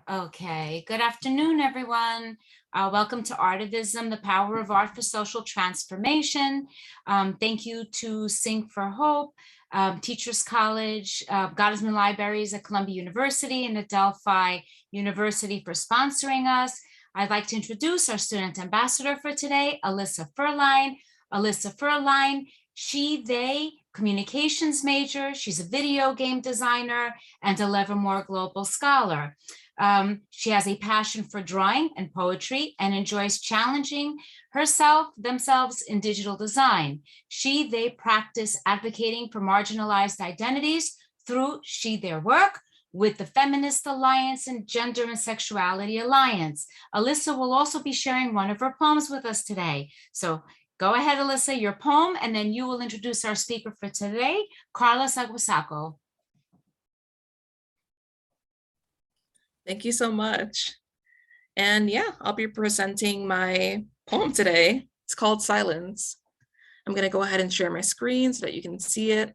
Okay, good afternoon, everyone. Welcome to Artivism, the power of art for social transformation. Thank you to Sing for Hope, Teachers College, Gottesman Libraries at Columbia University and Adelphi University for sponsoring us. I'd like to introduce our student ambassador for today, Alyssa Furline. Alyssa Furline, they communications major. She's a video game designer and a Livermore Global Scholar. She has a passion for drawing and poetry and enjoys challenging themselves in digital design. They practice advocating for marginalized identities through their work with the Feminist Alliance and Gender and Sexuality Alliance. Alyssa will also be sharing one of her poems with us today. So go ahead, Alyssa, your poem, and then you will introduce our speaker for today, Carlos Aguasaco. Thank you so much. And yeah, I'll be presenting my poem today. It's called Silence. I'm going to go ahead and share my screen so that you can see it.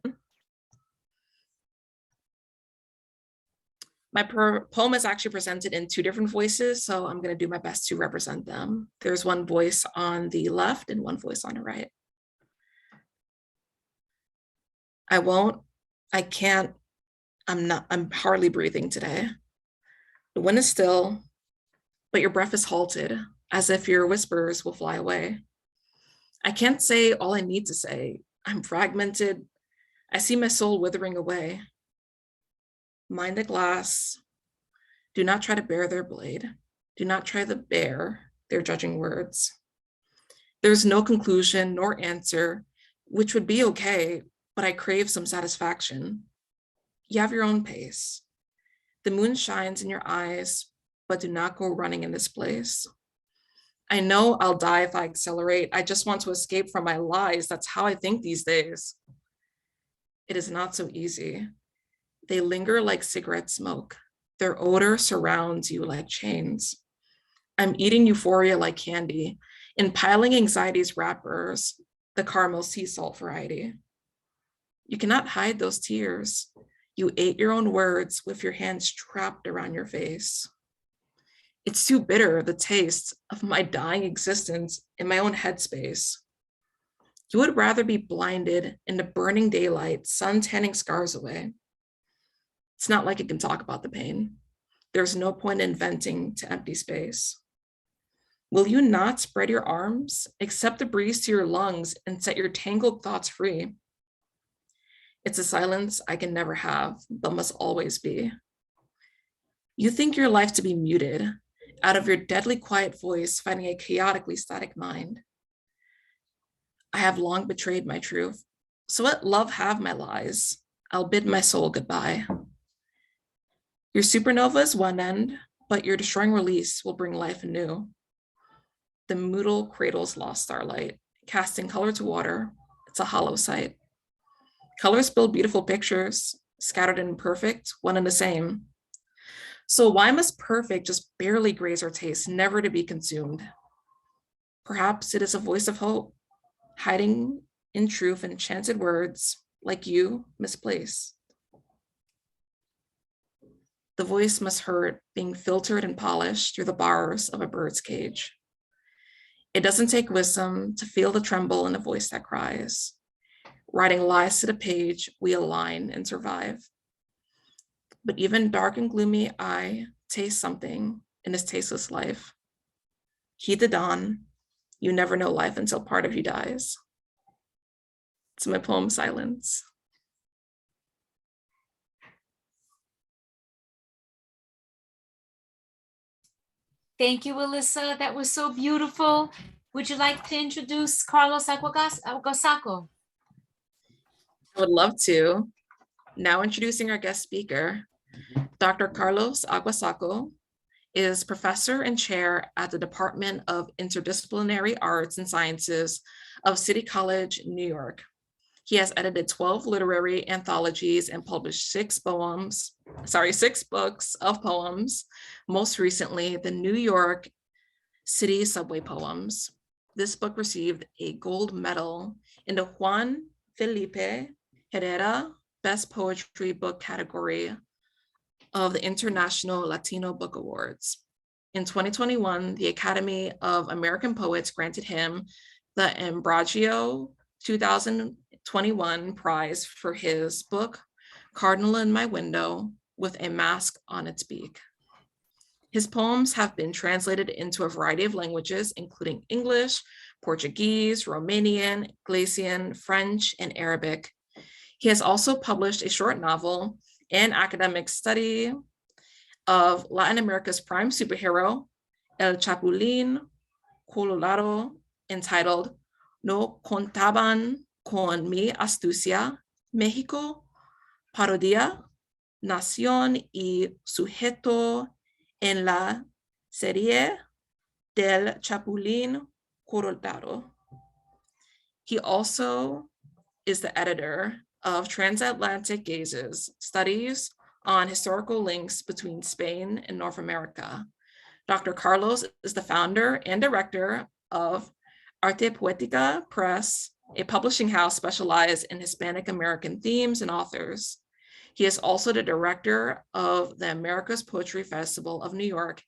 My poem is actually presented in two different voices, so I'm going to do my best to represent them. There's one voice on the left and one voice on the right. I'm hardly breathing today. The wind is still, but your breath is halted, as if your whispers will fly away. I can't say all I need to say. I'm fragmented. I see my soul withering away. Mind the glass. Do not try to bear their blade. Do not try to bear their judging words. There's no conclusion nor answer, which would be okay, but I crave some satisfaction. You have your own pace. The moon shines in your eyes, but do not go running in this place. I know I'll die if I accelerate. I just want to escape from my lies. That's how I think these days. It is not so easy. They linger like cigarette smoke. Their odor surrounds you like chains. I'm eating euphoria like candy, and piling anxiety's wrappers, the caramel sea salt variety. You cannot hide those tears. You ate your own words with your hands trapped around your face. It's too bitter, the taste of my dying existence in my own headspace. You would rather be blinded in the burning daylight, sun tanning scars away. It's not like it can talk about the pain. There's no point in venting to empty space. Will you not spread your arms, accept the breeze to your lungs, and set your tangled thoughts free? It's a silence I can never have, but must always be. You think your life to be muted, out of your deadly quiet voice, fighting a chaotically static mind. I have long betrayed my truth, so let love have my lies. I'll bid my soul goodbye. Your supernova is one end, but your destroying release will bring life anew. The moodle cradles lost starlight, casting color to water. It's a hollow sight. Colors build beautiful pictures, scattered and imperfect, one and the same. So why must perfect just barely graze our taste, never to be consumed? Perhaps it is a voice of hope, hiding in truth enchanted words, like you, misplaced. The voice must hurt, being filtered and polished through the bars of a bird's cage. It doesn't take wisdom to feel the tremble in a voice that cries. Writing lies to the page, we align and survive. But even dark and gloomy, I taste something in this tasteless life. Heed the dawn. You never know life until part of you dies. It's my poem, Silence. Thank you, Alyssa. That was so beautiful. Would you like to introduce Carlos Aguasaco? I would love to. Now introducing our guest speaker, Dr. Carlos Aguasaco is professor and chair at the Department of Interdisciplinary Arts and Sciences of City College, New York. He has edited 12 literary anthologies and published 6 books of poems, most recently, the New York City Subway Poems. This book received a gold medal in the Juan Felipe Herrera Best Poetry Book category of the International Latino Book Awards. In 2021, the Academy of American Poets granted him the Ambroggio 2021 prize for his book, Cardinal in My Window, with a Mask on Its Beak. His poems have been translated into a variety of languages, including English, Portuguese, Romanian, Galician, French, and Arabic. He has also published a short novel and academic study of Latin America's prime superhero, El Chapulín Colorado, entitled No contaban con mi astucia, México, parodia, nación y sujeto en la serie del Chapulín Colorado. He also is the editor of Transatlantic Gazes, studies on historical links between Spain and North America. Dr. Carlos is the founder and director of Artepoetica Press, a publishing house specialized in Hispanic American themes and authors. He is also the director of the America's Poetry Festival of New York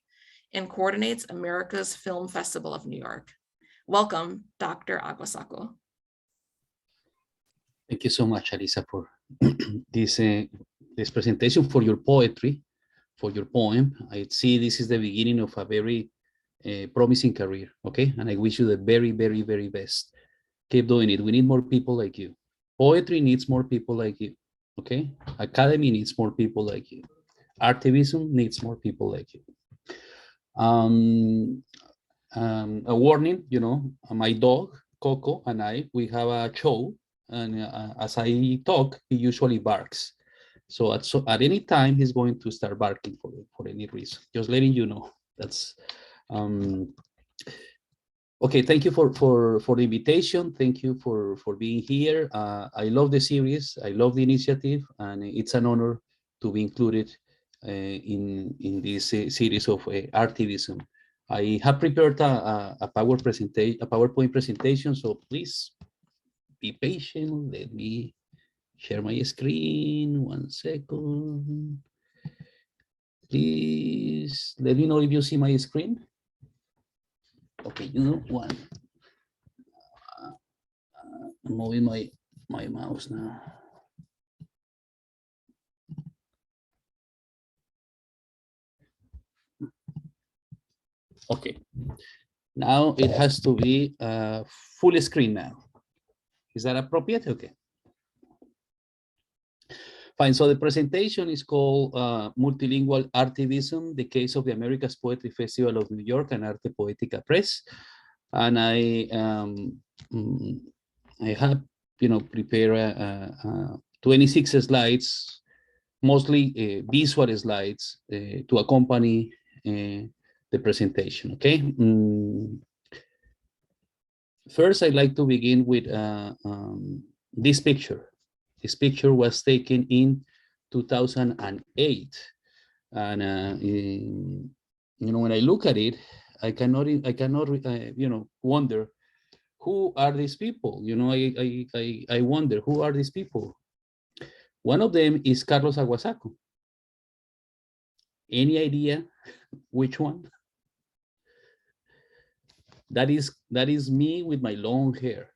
and coordinates America's Film Festival of New York. Welcome, Dr. Aguasaco. Thank you so much, Alisa, for this presentation, for your poetry, for your poem. I see this is the beginning of a very promising career, okay? And I wish you the very, very, very best. Keep doing it. We need more people like you. Poetry needs more people like you, okay? Academy needs more people like you. Artivism needs more people like you. A warning, you know, my dog, Coco, and I, we have a show, and as I talk, he usually barks. So at any time, he's going to start barking for any reason. Just letting you know. That's okay. Thank you for the invitation. Thank you for being here. I love the series. I love the initiative, and it's an honor to be included in this series of Artivism. I have prepared a PowerPoint presentation, so please be patient. Let me share my screen. 1 second. Please let me know if you see my screen. Okay, you know what? I'm moving my mouse now. Okay, now it has to be full screen now. Is that appropriate? Okay. Fine, so the presentation is called Multilingual Artivism, the Case of the America's Poetry Festival of New York and Artepoetica Press. And I have, you know, prepared 26 slides, mostly visual slides to accompany the presentation, okay? First, I'd like to begin with this picture. This picture was taken in 2008, and you know, when I look at it, I cannot, you know, wonder who are these people. You know, I wonder who are these people. One of them is Carlos Aguasaco. Any idea which one? That is me with my long hair.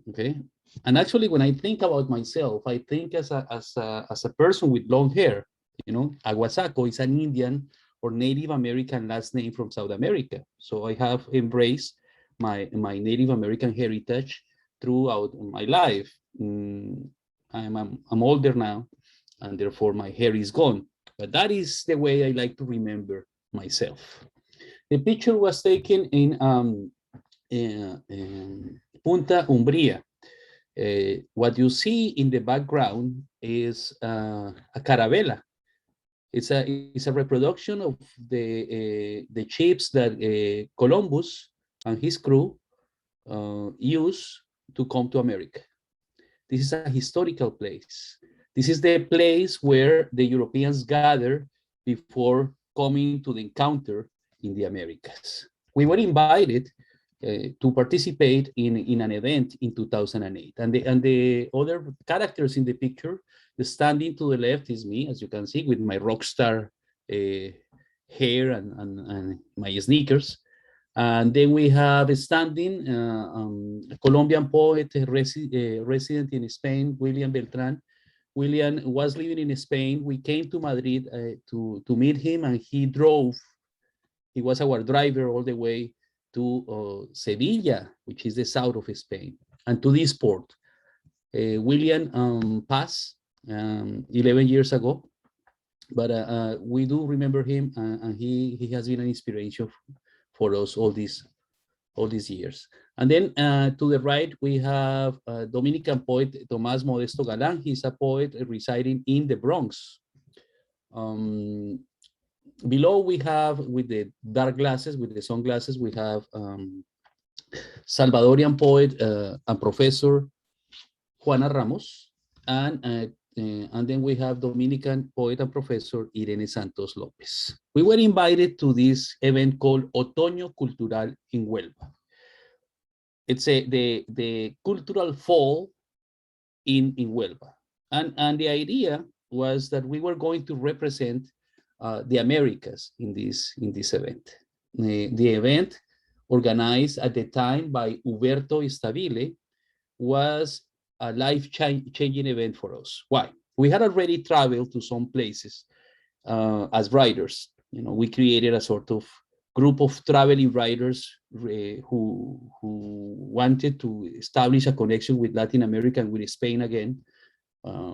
Okay. And actually, when I think about myself, I think as a person with long hair. You know, Aguasaco is an Indian or Native American last name from South America. So I have embraced my Native American heritage throughout my life. I'm older now, and therefore my hair is gone. But that is the way I like to remember myself. The picture was taken in Punta Umbria. What you see in the background is a caravela. It's a reproduction of the ships that Columbus and his crew used to come to America. This is a historical place. This is the place where the Europeans gathered before coming to the encounter in the Americas. We were invited to participate in an event in 2008. And the other characters in the picture, standing to the left is me, as you can see, with my rock star hair and my sneakers. And then we have standing a Colombian poet, resident in Spain, William Beltran. William was living in Spain. We came to Madrid to meet him, and he drove. He was our driver all the way to Sevilla, which is the south of Spain, and to this port. William passed 11 years ago, but we do remember him, and he has been an inspiration for us all these years. And then to the right, we have Dominican poet Tomás Modesto Galán. He's a poet residing in the Bronx. Below we have, with the dark glasses, with the sunglasses, we have Salvadorian poet and professor Juana Ramos, and then we have Dominican poet and professor Irene Santos Lopez. We were invited to this event called Otoño Cultural in Huelva. It's the cultural fall in Huelva, and the idea was that we were going to represent the Americas in this event. The event, organized at the time by Huberto Estabile, was a life-changing event for us. Why? We had already traveled to some places as writers. You know, we created a sort of group of traveling writers who wanted to establish a connection with Latin America and with Spain again.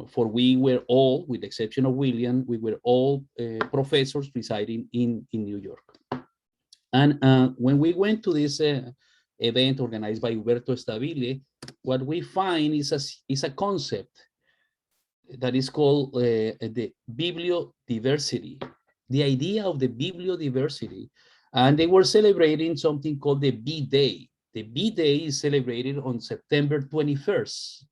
For we were all, with the exception of William, we were all professors residing in New York. And when we went to this event organized by Huberto Estabile, what we find is a concept that is called the bibliodiversity, the idea of the bibliodiversity. And they were celebrating something called the B-Day. The B-Day is celebrated on September 21st.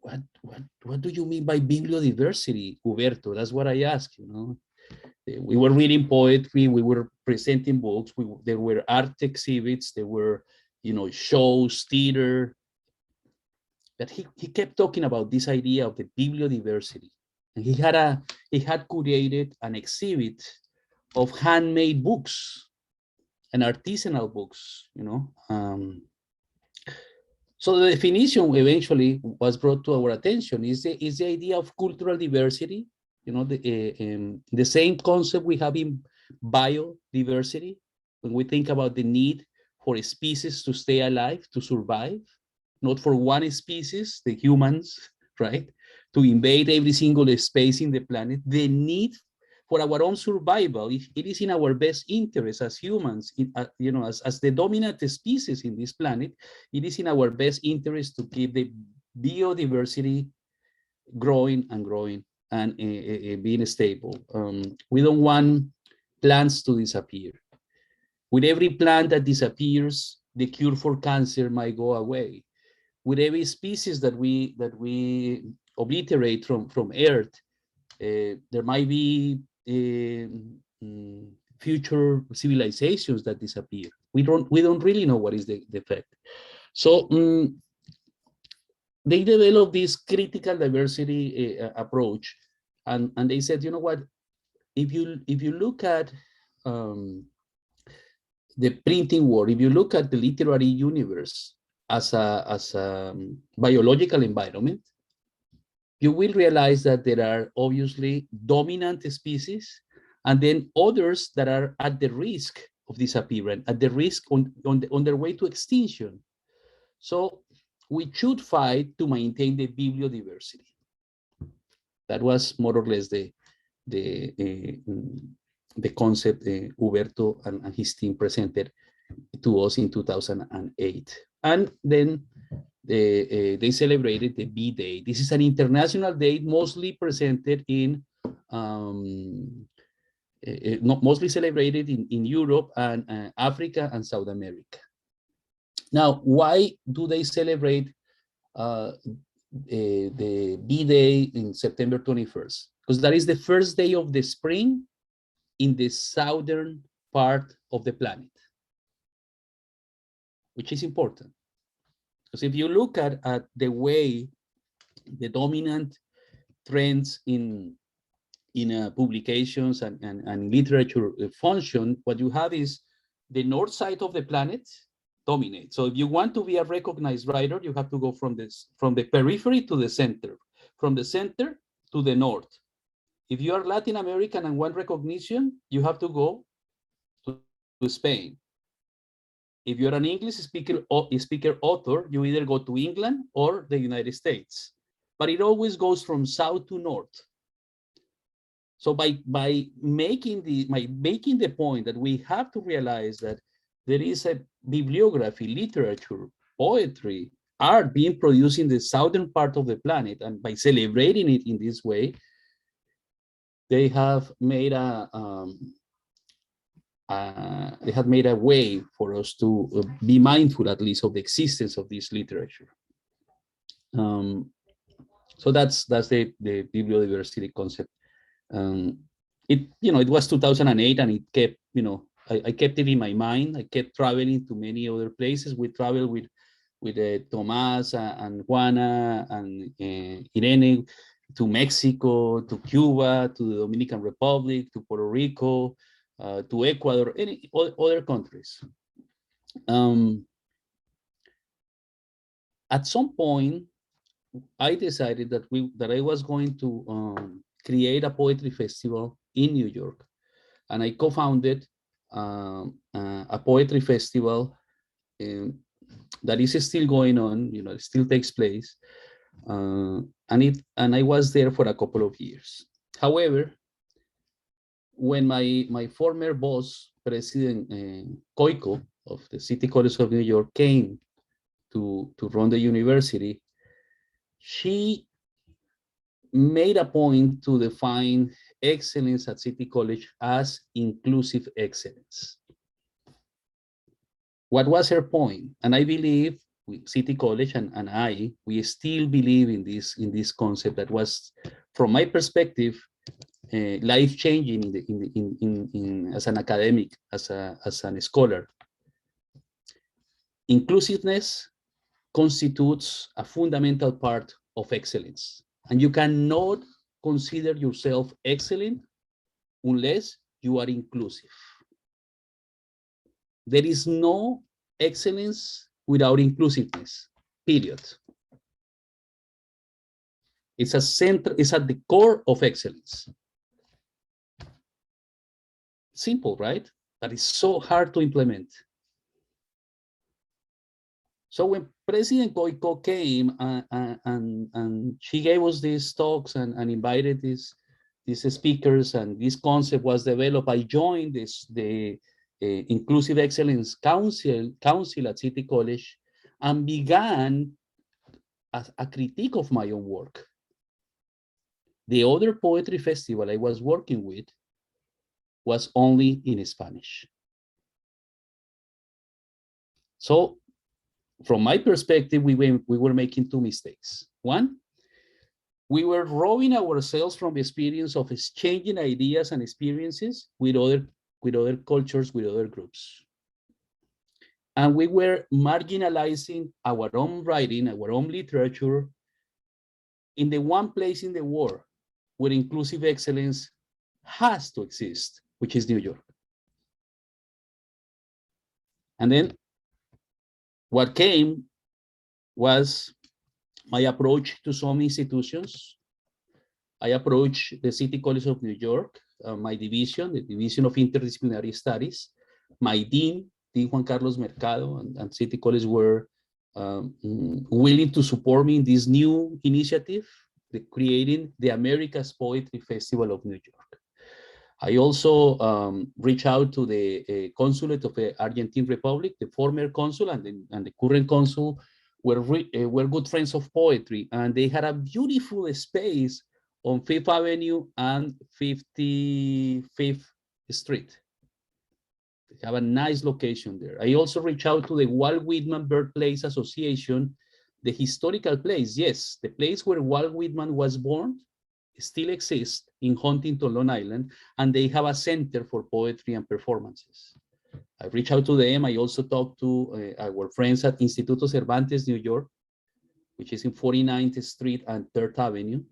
What do you mean by bibliodiversity, Huberto? That's what I asked, you know. We were reading poetry, we were presenting books, there were art exhibits, there were, you know, shows, theater. But he kept talking about this idea of the bibliodiversity. And he had created an exhibit of handmade books and artisanal books, you know. So the definition eventually was brought to our attention is the idea of cultural diversity, you know, the same concept we have in biodiversity when we think about the need for a species to stay alive, to survive, not for one species, the humans, right, to invade every single space in the planet, the need for our own survival. It is in our best interest as humans, you know, as the dominant species in this planet, it is in our best interest to keep the biodiversity growing and growing and being stable. We don't want plants to disappear. With every plant that disappears, the cure for cancer might go away. With every species that we obliterate from Earth, there might be future civilizations that disappear. We don't really know what is the effect. So they developed this critical diversity approach, and they said, you know what, if you look at the printing world, if you look at the literary universe as a biological environment, you will realize that there are obviously dominant species and then others that are at the risk of disappearance, at the risk on their way to extinction. So we should fight to maintain the bibliodiversity. That was more or less the concept Huberto and his team presented to us in 2008. And then they celebrated the B-Day. This is an international day, mostly presented in, mostly celebrated in Europe and Africa and South America. Now, why do they celebrate the B-Day in September 21st? Because that is the first day of the spring in the southern part of the planet. which is important. Because if you look at the way the dominant trends in publications and literature function, what you have is the north side of the planet dominates. So if you want to be a recognized writer, you have to go from the periphery to the center, from the center to the north. If you are Latin American and want recognition, you have to go to Spain. If you're an English speaker author, you either go to England or the United States. But it always goes from south to north. So by making the point that we have to realize that there is a bibliography, literature, poetry, art being produced in the southern part of the planet, and by celebrating it in this way, they have made a way for us to be mindful, at least, of the existence of this literature. So that's the bibliodiversity concept. It was 2008, and it kept, I kept it in my mind. I kept traveling to many other places. We traveled with Tomás and Juana and Irene to Mexico, to Cuba, to the Dominican Republic, to Puerto Rico, to Ecuador, any other countries. At some point, I decided that I was going to create a poetry festival in New York, and I co-founded a poetry festival that is still going on. It still takes place, and I was there for a couple of years. However, when my former boss, President Koiko of the City College of New York, came to run the university, she made a point to define excellence at City College as inclusive excellence. What was her point? And I believe City College and we still believe in this concept that was, from my perspective, life-changing as an academic, as a scholar. Inclusiveness constitutes a fundamental part of excellence, and you cannot consider yourself excellent unless you are inclusive. There is no excellence without inclusiveness, period. It's at the core of excellence. Simple, right? But it's so hard to implement. So when President Koiko came and she gave us these talks and invited these speakers, and this concept was developed, I joined the Inclusive Excellence Council at City College, and began a critique of my own work. The other poetry festival I was working with was only in Spanish. So from my perspective, we were making two mistakes. One, we were robbing ourselves from the experience of exchanging ideas and experiences with other cultures, with other groups. And we were marginalizing our own writing, our own literature, in the one place in the world where inclusive excellence has to exist, which is New York. And then what came was my approach to some institutions. I approached the City College of New York, my division, the Division of Interdisciplinary Studies. My dean Juan Carlos Mercado, and City College were willing to support me in this new initiative, creating the America's Poetry Festival of New York. I also reached out to the consulate of the Argentine Republic. The former consul and the current consul were good friends of poetry, and they had a beautiful space on Fifth Avenue and 55th Street. They have a nice location there. I also reached out to the Walt Whitman Birthplace Association, the historical place. Yes, the place where Walt Whitman was born still exists in Huntington, Long Island, and they have a center for poetry and performances. I reached out to them. I also talked to our friends at Instituto Cervantes, New York, which is in 49th Street and 3rd Avenue.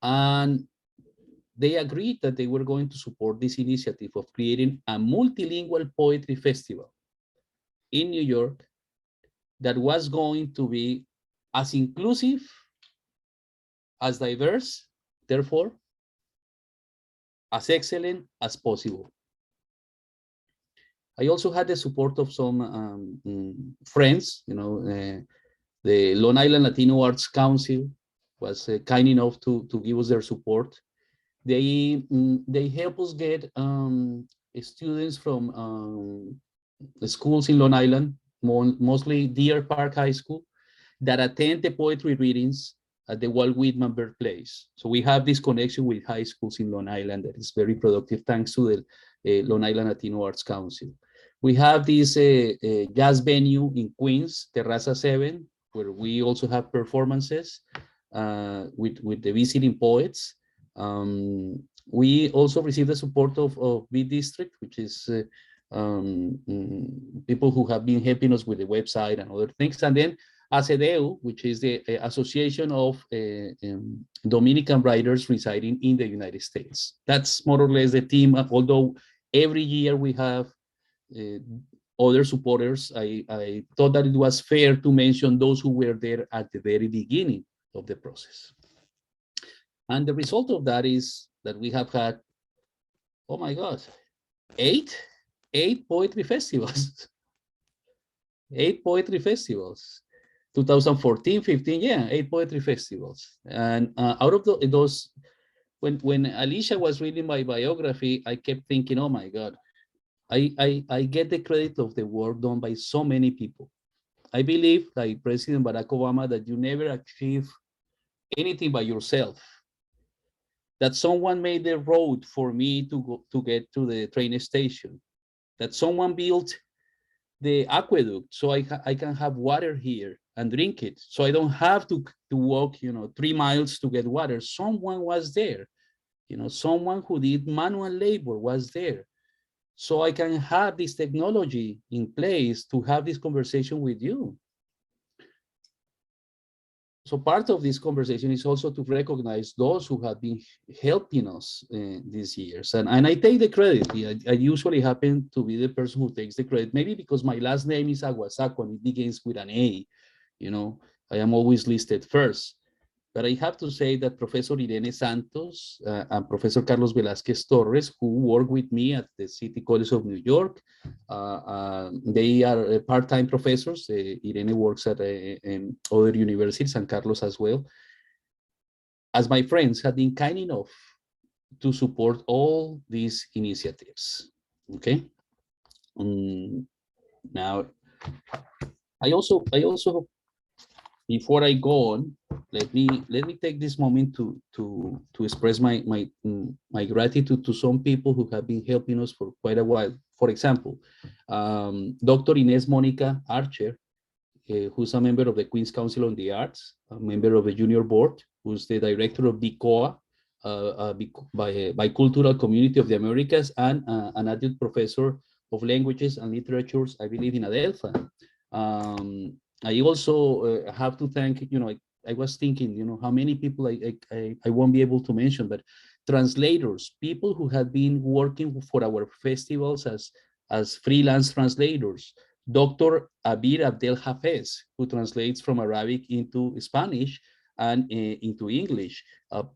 And they agreed that they were going to support this initiative of creating a multilingual poetry festival in New York that was going to be as inclusive, as diverse, therefore, as excellent as possible. I also had the support of some friends, the Long Island Latino Arts Council was kind enough to give us their support. They help us get students from the schools in Long Island, mostly Deer Park High School, that attend the poetry readings at the Walt Whitman birthplace. So we have this connection with high schools in Long Island that is very productive thanks to the Long Island Latino Arts Council. We have this jazz venue in Queens, Terraza 7, where we also have performances with the visiting poets. We also receive the support of B District, which is people who have been helping us with the website and other things. And then ACEDEU, which is the Association of Dominican Writers residing in the United States. That's more or less the team, although every year we have other supporters. I thought that it was fair to mention those who were there at the very beginning of the process. And the result of that is that we have had, oh my God, eight poetry festivals. 8 poetry festivals. 2014, 15, yeah, 8 poetry festivals. And out of those, when Alicia was reading my biography, I kept thinking, oh my God, I get the credit of the work done by so many people. I believe, like President Barack Obama, that you never achieve anything by yourself. That someone made the road for me to get to the train station. That someone built the aqueduct so I can have water here and drink it. So I don't have to walk, 3 miles to get water. Someone was there, someone who did manual labor was there. So I can have this technology in place to have this conversation with you. So part of this conversation is also to recognize those who have been helping us these years. And I take the credit. I usually happen to be the person who takes the credit, maybe because my last name is Aguasaco and it begins with an A. I am always listed first. But I have to say that Professor Irene Santos and Professor Carlos Velázquez Torres, who work with me at the City College of New York, they are part-time professors. Irene works at other universities and Carlos as well. As my friends have been kind enough to support all these initiatives, okay? Now, I also, before I go on, let me take this moment to express my gratitude to some people who have been helping us for quite a while. For example, Dr. Inés Mónica Archer, who's a member of the Queen's Council on the Arts, a member of the Junior Board, who's the director of BICOA, Bicultural Community of the Americas, and an adjunct professor of languages and literatures, I believe, in Adelphi. I also have to thank, I was thinking, how many people I won't be able to mention, but translators, people who have been working for our festivals as freelance translators. Dr. Abir Abdel Hafez, who translates from Arabic into Spanish and into English.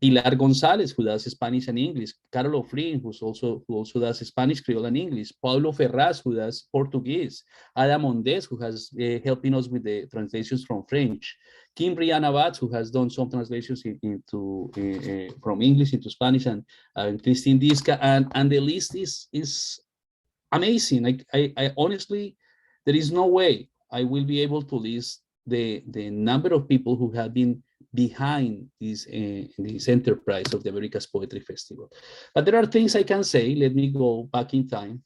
Pilar Gonzalez, who does Spanish and English. Carol Ofrin, who also does Spanish, Creole, and English. Paulo Ferraz, who does Portuguese. Adam Ondes, who has helping us with the translations from French. Kim Brianna Batts, who has done some translations from English into Spanish, and Christine Diska, and the list is amazing. I honestly, there is no way I will be able to list the number of people who have been behind this enterprise of the Americas Poetry Festival. But there are things I can say. Let me go back in time.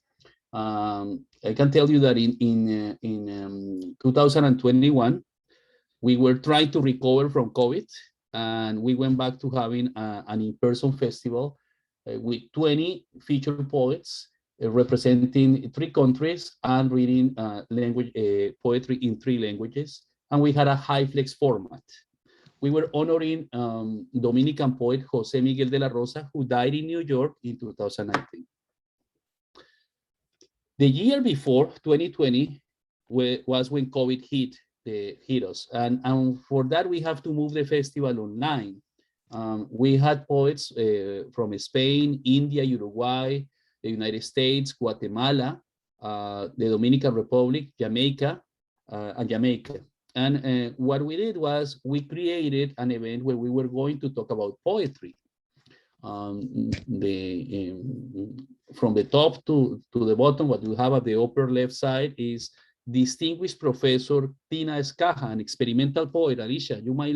I can tell you that in 2021, we were trying to recover from COVID, and we went back to having an in-person festival with 20 featured poets representing 3 countries and reading poetry in 3 languages. And we had a high flex format. We were honoring Dominican poet Jose Miguel de la Rosa, who died in New York in 2019. The year before, 2020, was when COVID hit us. And for that, we have to move the festival online. We had poets from Spain, India, Uruguay, the United States, Guatemala, the Dominican Republic, Jamaica, and Jamaica. And what we did was we created an event where we were going to talk about poetry. From the top to the bottom, what you have at the upper left side is distinguished Professor Tina Escaja, an experimental poet. Alicia, you might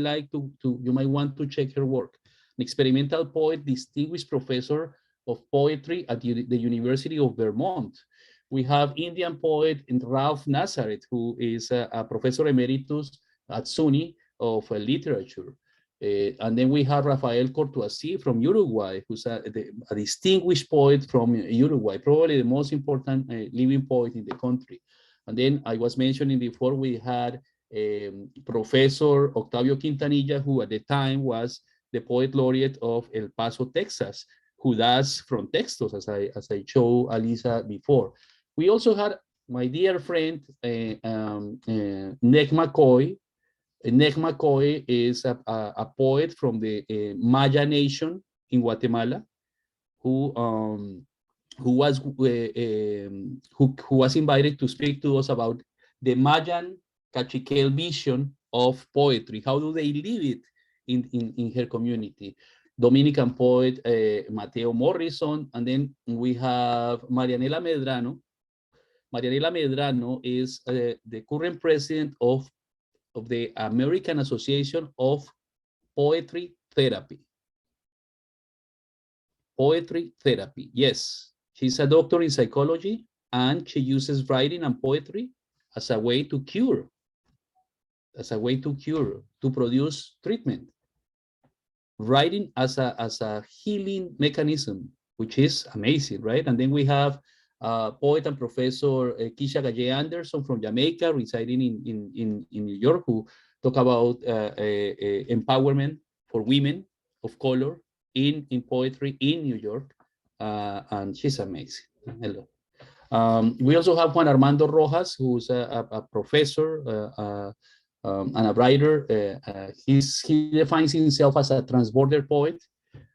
want to check her work. An experimental poet, distinguished professor of poetry at the University of Vermont. We have Indian poet Ralph Nazareth, who is a professor emeritus at CUNY of literature. And then we have Rafael Courtoisi from Uruguay, who's a distinguished poet from Uruguay, probably the most important living poet in the country. And then I was mentioning before, we had Professor Octavio Quintanilla, who at the time was the poet laureate of El Paso, Texas, who does from textos, as I showed Alisa before. We also had my dear friend, Nick McCoy. Nick McCoy is a poet from the Maya Nation in Guatemala, who was invited to speak to us about the Mayan Caciquel vision of poetry. How do they live it in her community? Dominican poet Mateo Morrison, and then we have Marianela Medrano. Marianela Medrano is the current president of the American Association of Poetry Therapy. Poetry therapy, yes. She's a doctor in psychology, and she uses writing and poetry as a way to cure, to produce treatment. Writing as a healing mechanism, which is amazing, right? And then we have poet and professor Keisha Gaye Anderson from Jamaica, residing in New York, who talk about empowerment for women of color in poetry in New York, and she's amazing. Hello. We also have Juan Armando Rojas, who's a professor and a writer. He defines himself as a transborder poet,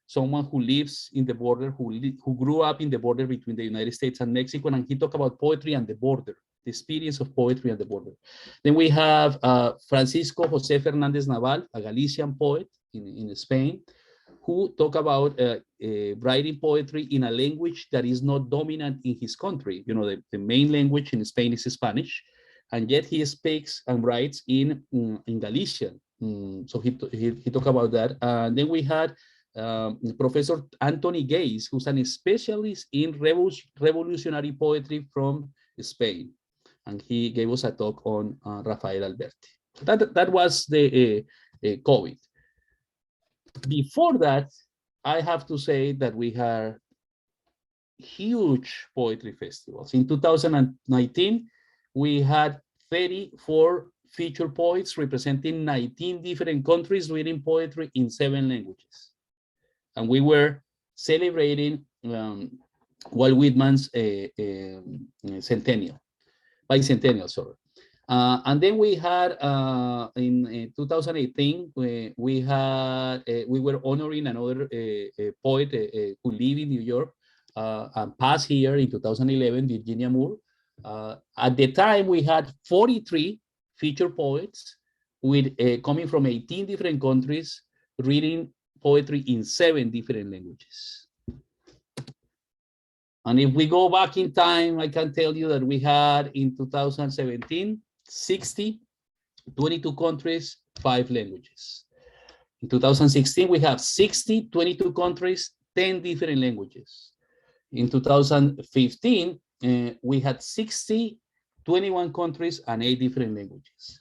someone who lives in the border, who grew up in the border between the United States and Mexico, and he talked about poetry and the border, the experience of poetry and the border. Then we have Francisco José Fernández Naval, a Galician poet in Spain, who talk about writing poetry in a language that is not dominant in his country. You know, the main language in Spain is Spanish, and yet he speaks and writes in Galician. So he talked about that. And then we had Professor Anthony Gaze, who's an specialist in revolutionary poetry from Spain. And he gave us a talk on Rafael Alberti. That was the COVID. Before that, I have to say that we had huge poetry festivals. In 2019, we had 34 featured poets representing 19 different countries reading poetry in 7 languages. And we were celebrating Walt Whitman's bicentennial, sorry. And then we had in 2018, we were honoring another poet who lived in New York and passed here in 2011, Virginia Moore. At the time, we had 43 featured poets with coming from 18 different countries, reading poetry in 7 different languages. And if we go back in time, I can tell you that we had in 2017, 60, 22 countries, 5 languages. In 2016, we have 60, 22 countries, 10 different languages. In 2015, we had 60, 21 countries, and 8 different languages.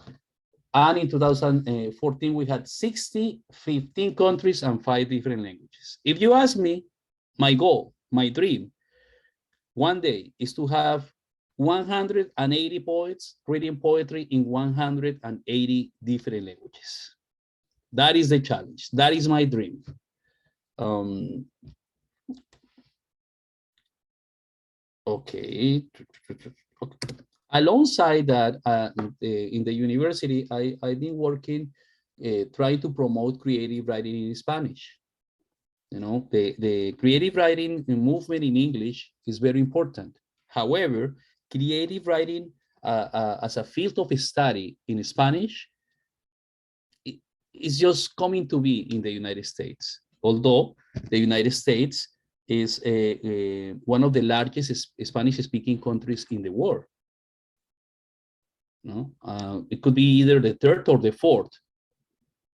And in 2014, we had 60, 15 countries, and 5 different languages. If you ask me, my goal, my dream, one day is to have 180 poets reading poetry in 180 different languages. That is the challenge. That is my dream. Okay. Alongside that, in the university, I've been working, trying to promote creative writing in Spanish. You know, the creative writing movement in English is very important. However, creative writing as a field of study in Spanish is just coming to be in the United States. Although the United States is one of the largest Spanish-speaking countries in the world. No? It could be either the third or the fourth.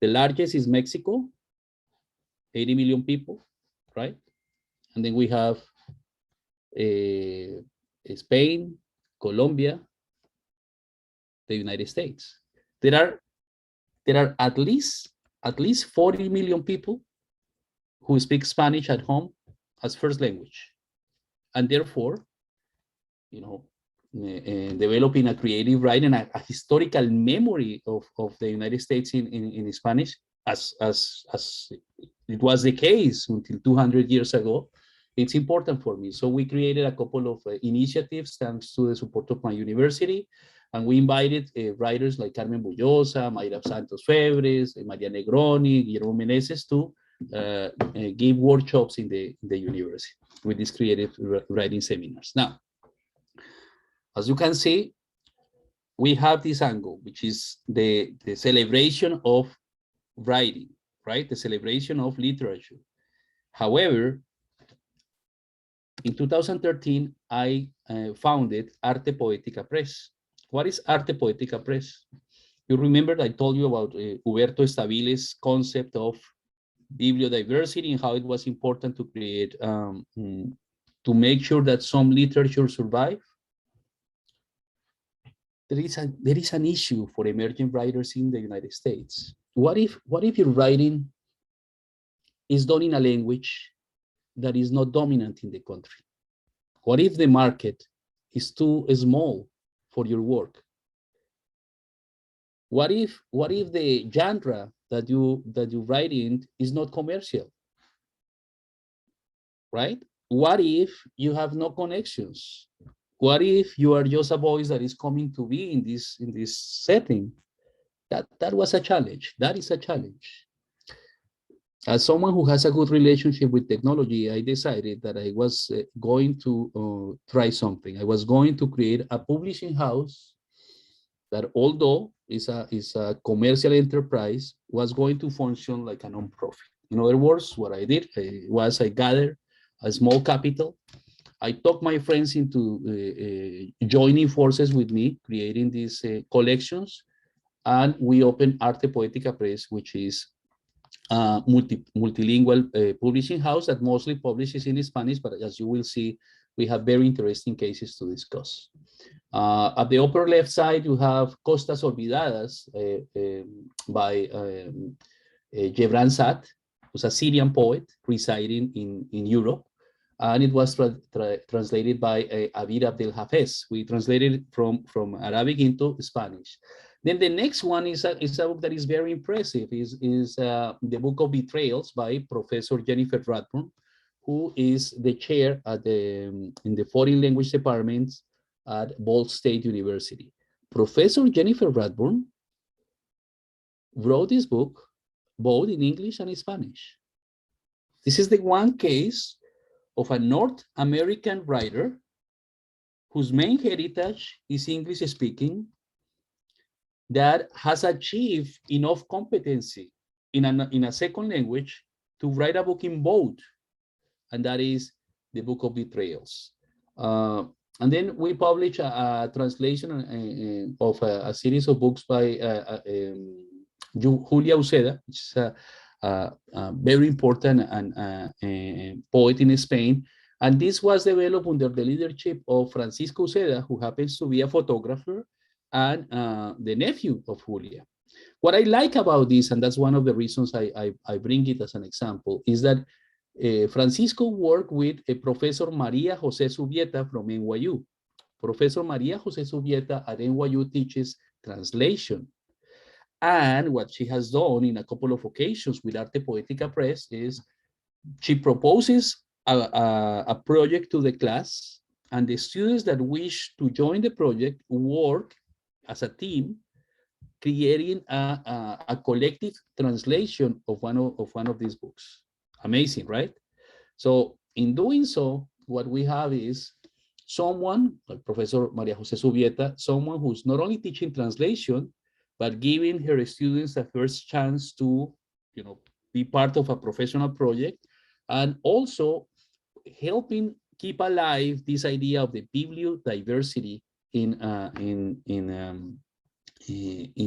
The largest is Mexico, 80 million people, right? And then we have Spain, Colombia, the United States. There are at least 40 million people who speak Spanish at home as first language, and therefore, you know, developing a creative writing, a historical memory of the United States in Spanish, as it was the case until 200 years ago, it's important for me. So we created a couple of initiatives thanks to the support of my university, and we invited writers like Carmen Bullosa, Mayra Santos Febres, Maria Negroni, Guillermo Meneses to give workshops in the university with these creative writing seminars. Now, as you can see, we have this angle, which is the celebration of writing, right? The celebration of literature. However, in 2013, I founded Artepoetica Press. What is Artepoetica Press? You remember I told you about Huberto Estabile's concept of bibliodiversity and how it was important to create, to make sure that some literature survive. There is an issue for emerging writers in the United States. What if your writing is done in a language that is not dominant in the country? What if the market is too small for your work? What if the genre that you write in is not commercial? Right? What if you have no connections? What if you are just a voice that is coming to be in this setting? That was a challenge. That is a challenge. As someone who has a good relationship with technology, I decided that I was going to try something. I was going to create a publishing house that, although is a commercial enterprise, was going to function like a non-profit. In other words, what I did was I gathered a small capital. I talked my friends into joining forces with me, creating these collections, and we opened Artepoetica Press, which is a multilingual publishing house that mostly publishes in Spanish, but as you will see, we have very interesting cases to discuss. At the upper left side, you have Costas Olvidadas by Gebran Sat, who's a Syrian poet residing in Europe. And it was translated by Abir Abdel Hafez. We translated it from Arabic into Spanish. Then the next one is a book that is very impressive, is the Book of Betrayals by Professor Jennifer Radburn, who is the chair at in the foreign language department at Ball State University. Professor Jennifer Radburn wrote this book both in English and in Spanish. This is the one case of a North American writer whose main heritage is English speaking, that has achieved enough competency in a second language to write a book in both, and that is the Book of Betrayals. And then we published a translation of a series of books by Julia Uceda, which is a very important poet in Spain. And this was developed under the leadership of Francisco Uceda, who happens to be a photographer and the nephew of Julia. What I like about this, and that's one of the reasons I bring it as an example, is that Francisco worked with Professor Maria Jose Subieta from NYU. Professor Maria Jose Subieta at NYU teaches translation. And what she has done in a couple of occasions with Artepoetica Press is she proposes a project to the class, and the students that wish to join the project work as a team, creating a collective translation of one of these books. Amazing, right? So in doing so, what we have is someone, like Professor Maria Jose Subieta, someone who's not only teaching translation, but giving her students a first chance to, be part of a professional project, and also helping keep alive this idea of the bibliodiversity in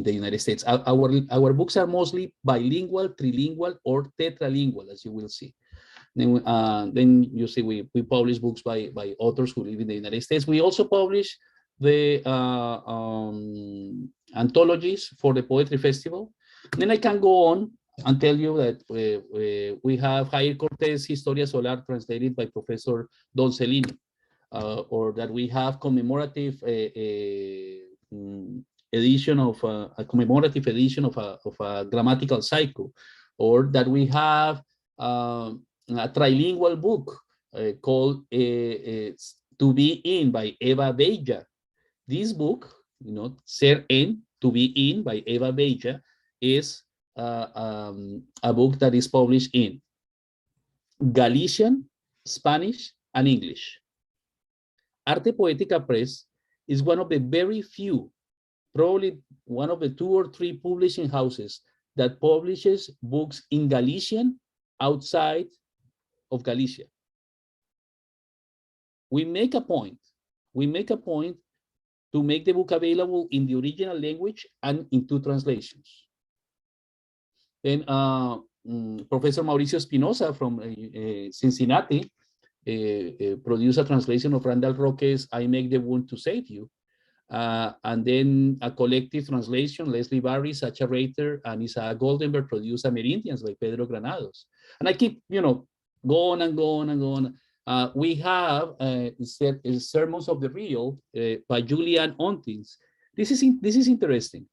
the United States. Our books are mostly bilingual, trilingual, or tetralingual, as you will see. Then you see we publish books by authors who live in the United States. We also publish the anthologies for the Poetry Festival. Then I can go on and tell you that we have Jair Cortés Historia Solar translated by Professor Don Celini, or that we have commemorative edition of a commemorative edition of a grammatical cycle, or that we have a trilingual book called To Be In by Eva Beja. This book, Ser En, To Be In by Eva Beja, is a book that is published in Galician, Spanish, and English. Artepoetica Press is one of the very few, probably one of the 2 or 3 publishing houses that publishes books in Galician outside of Galicia. We make a point to make the book available in the original language and in 2 translations. Then Professor Mauricio Espinosa from Cincinnati produced a translation of Randall Roque's I Make the Wound to Save You. And then a collective translation, Leslie Barry, Sacha Rater, and Isaac Goldenberg produced Amerindians by Pedro Granados. And I keep, go on and go on and go on. We have Sermons of the Real by Julianne Ontins. This is interesting.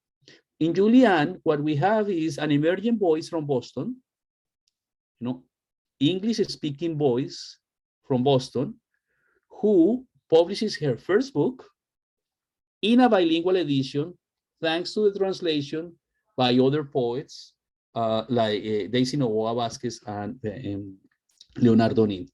In Julianne, what we have is an emerging voice from Boston, English-speaking voice from Boston, who publishes her first book in a bilingual edition, thanks to the translation by other poets like Daisy Novoa Vasquez and Leonardo Nin.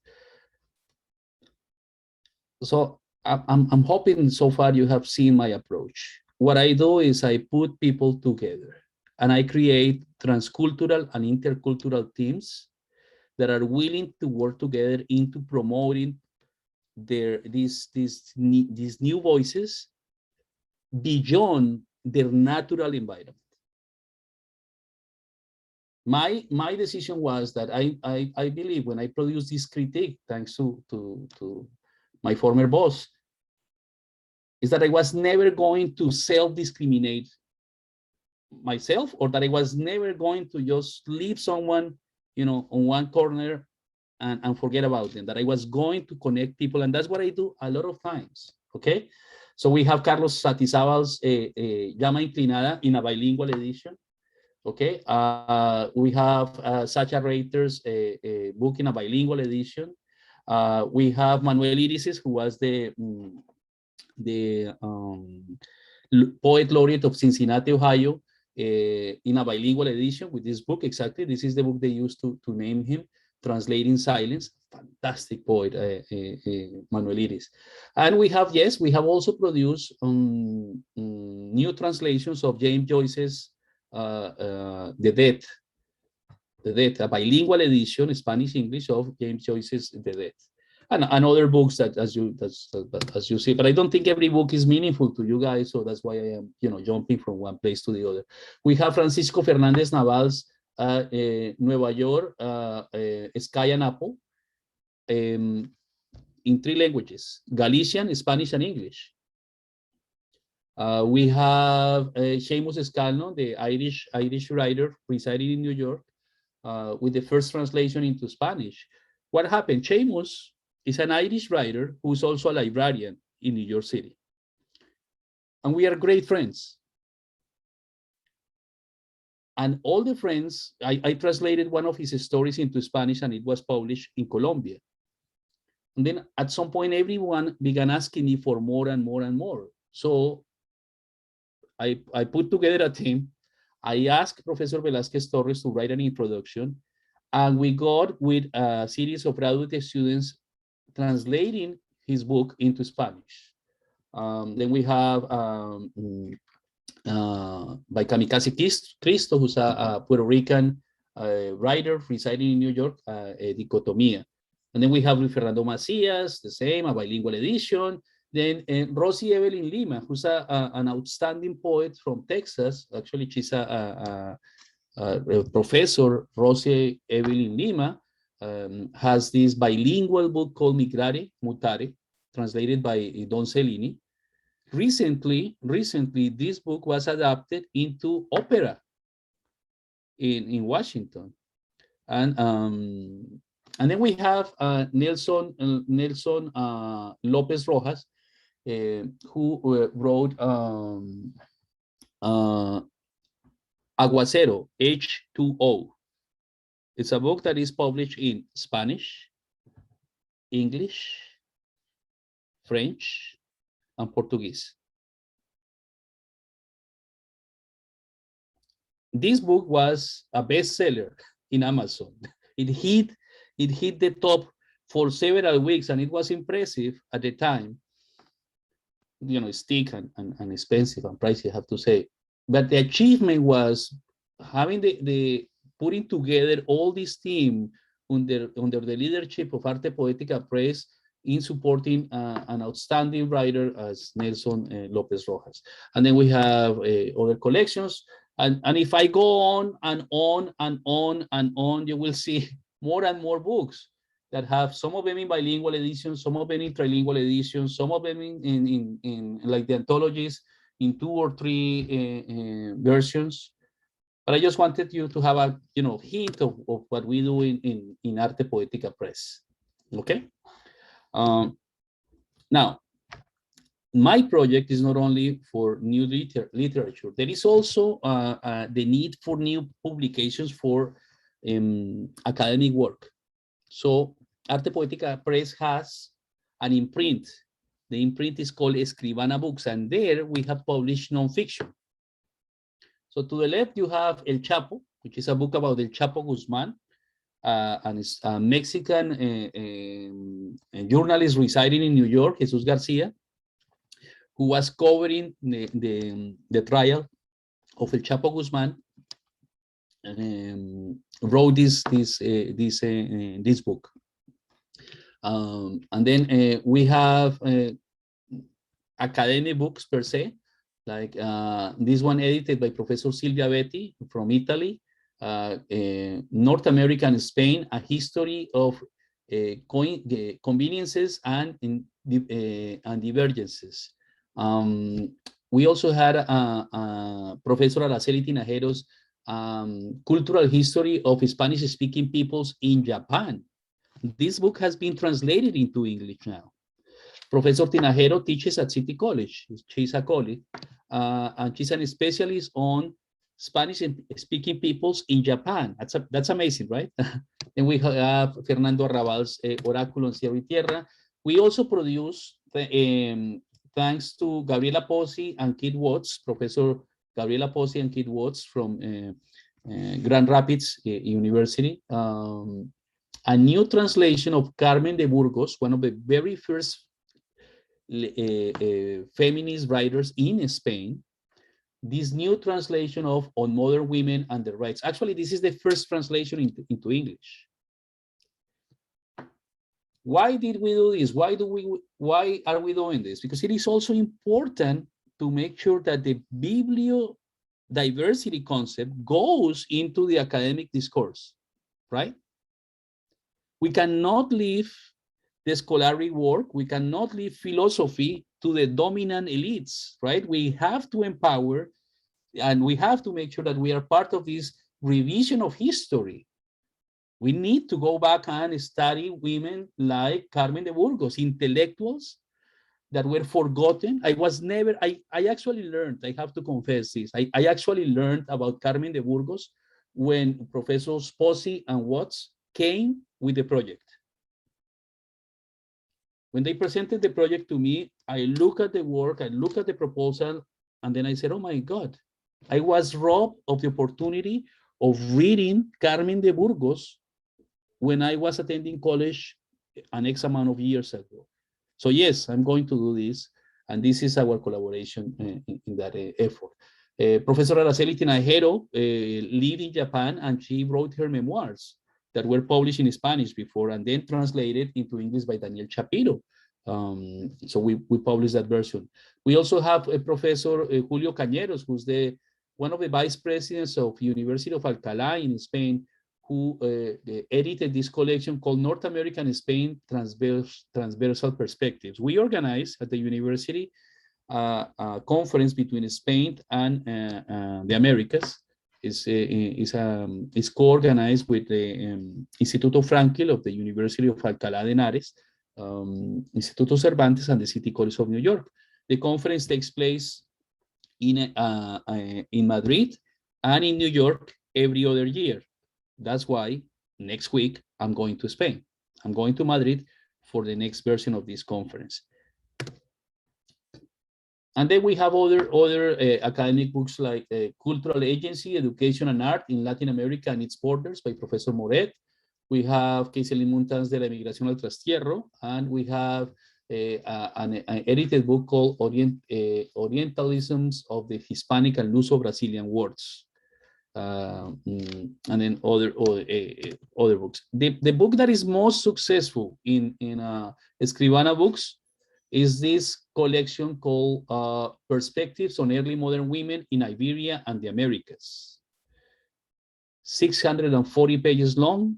So I'm hoping so far you have seen my approach. What I do is I put people together and I create transcultural and intercultural teams that are willing to work together into promoting these new voices beyond their natural environment. My decision was that I believe when I produced this critique, thanks to my former boss, is that I was never going to self-discriminate myself, or that I was never going to just leave someone, on one corner and forget about them, that I was going to connect people. And that's what I do a lot of times, okay? So we have Carlos Satizábal's Llama Inclinada in a bilingual edition, okay? We have Sacha Rater's book in a bilingual edition. We have Manuel Irises, who was the poet laureate of Cincinnati, Ohio, in a bilingual edition with this book. Exactly, this is the book they used to name him, Translating Silence. Fantastic poet, Manuel Iris. And we have also produced new translations of James Joyce's The Dead, a bilingual edition, Spanish-English, of James Joyce's The Dead. And other books that as you see, but I don't think every book is meaningful to you guys, so that's why I am jumping from one place to the other. We have Francisco Fernandez Naval's Nueva York, Sky and Apple, in 3 languages: Galician, Spanish, and English. We have Seamus Escalno, the Irish writer residing in New York, with the first translation into Spanish. what happened? Seamus is an Irish writer who's also a librarian in New York City. And we are great friends. And all the friends, I translated one of his stories into Spanish and it was published in Colombia. And then at some point, everyone began asking me for more and more and more. So I put together a team. I asked Professor Velázquez Torres to write an introduction, and we got with a series of graduate students translating his book into Spanish. Then we have by Kamikaze Cristo, who's a Puerto Rican writer residing in New York, Dicotomía. And then we have Luis Fernando Macías, the same, a bilingual edition. Then Rosie Evelyn Lima, who's an outstanding poet from Texas. Actually, she's a professor. Rosie Evelyn Lima has this bilingual book called Migrare Mutare, translated by Don Cellini. Recently, this book was adapted into opera in Washington. And then we have Nelson Lopez Rojas, who wrote Aguacero, H2O. It's a book that is published in Spanish, English, French, and Portuguese. This book was a bestseller in Amazon. It hit the top for several weeks, and it was impressive at the time. You know, it's thick and expensive and pricey, I have to say. But the achievement was having the putting together all this team under the leadership of Artepoetica Press in supporting an outstanding writer as Nelson Lopez Rojas. And then we have other collections. And if I go on and on and on and on, you will see more and more books that have some of them in bilingual editions, some of them in trilingual editions, some of them in like the anthologies in 2 or 3 versions. But I just wanted you to have a hint of what we do in Artepoetica Press. Okay. Now, my project is not only for new literature. There is also the need for new publications for academic work. So Artepoetica Press has an imprint. The imprint is called Escribana Books, and there we have published nonfiction. So to the left, you have El Chapo, which is a book about El Chapo Guzman, and it's a Mexican journalist residing in New York, Jesus Garcia, who was covering the trial of El Chapo Guzman, wrote this book. And then we have academic books per se, like this one edited by Professor Silvia Betti from Italy, North America and Spain, a history of conveniences and divergences. We also had Professor Araceli Tinajero's cultural history of Spanish-speaking peoples in Japan. This book has been translated into English now. Professor Tinajero teaches at City College. She's a colleague, and she's a specialist on Spanish-speaking peoples in Japan. That's amazing, right? And we have Fernando Arrabal's Oráculo en Cielo y Tierra. We also produce, thanks to Gabriela Pozzi and Kit Watts, Professor Gabriela Pozzi and Kit Watts from Grand Rapids University, a new translation of Carmen de Burgos, one of the very first feminist writers in Spain. This new translation of On Modern Women and Their Rights. Actually, this is the first translation into English. Why did we do this? Why are we doing this? Because it is also important to make sure that the bibliodiversity concept goes into the academic discourse, right? We cannot leave the scholarly work, we cannot leave philosophy to the dominant elites, right? We have to empower, and we have to make sure that we are part of this revision of history. We need to go back and study women like Carmen de Burgos, intellectuals that were forgotten. I actually learned, I have to confess this, I actually learned about Carmen de Burgos when Professors Pozzi and Watts came with the project. When they presented the project to me, I look at the work, I look at the proposal, and then I said, oh my God, I was robbed of the opportunity of reading Carmen de Burgos when I was attending college an X amount of years ago. So yes, I'm going to do this, and this is our collaboration in that effort. Professor Araceli Tinajero lived in Japan, and she wrote her memoirs that were published in Spanish before and then translated into English by Daniel Shapiro. So we published that version. We also have a Professor Julio Cañeros, who's one of the vice presidents of University of Alcalá in Spain, who edited this collection called North American and Spain Transversal Perspectives. We organized at the university a conference between Spain and the Americas. It's co-organized with the Instituto Franklin of the University of Alcalá de Henares, Instituto Cervantes, and the City College of New York. The conference takes place in Madrid and in New York every other year. That's why next week I'm going to Spain. I'm going to Madrid for the next version of this conference. And then we have other academic books like Cultural Agency, Education and Art in Latin America and Its Borders by Professor Moret. We have Kaiselin Muntans de la Emigración al Trastierro, and we have an edited book called Orientalisms of the Hispanic and Luso-Brazilian Words. And then other books. The book that is most successful in Escribana Books is this collection called Perspectives on Early Modern Women in Iberia and the Americas. 640 pages long.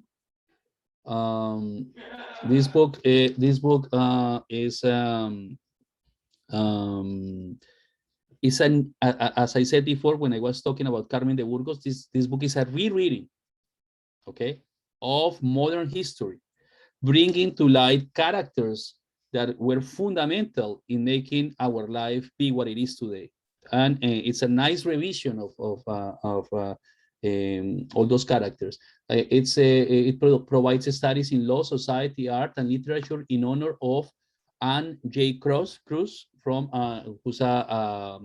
This book is as I said before when I was talking about Carmen de Burgos, this book is a rereading, okay, of modern history, bringing to light characters that were fundamental in making our life be what it is today. And it's a nice revision of all those characters. It provides studies in law, society, art, and literature in honor of Anne J. Cruz, from who's a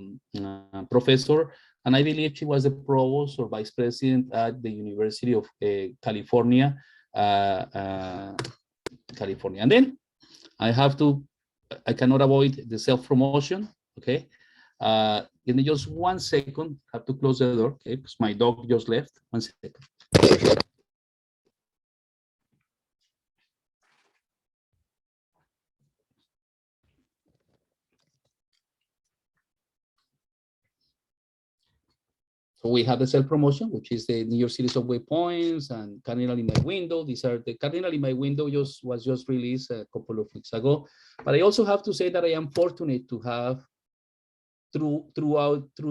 professor, and I believe she was the provost or vice president at the University of California. And then I cannot avoid the self-promotion, okay? Give me just 1 second, I have to close the door, okay? Because my dog just left, 1 second. So we have the self-promotion, which is the New York City subway points and Cardinal in my window. These are the Cardinal in my window was just released a couple of weeks ago. But I also have to say that I am fortunate to have through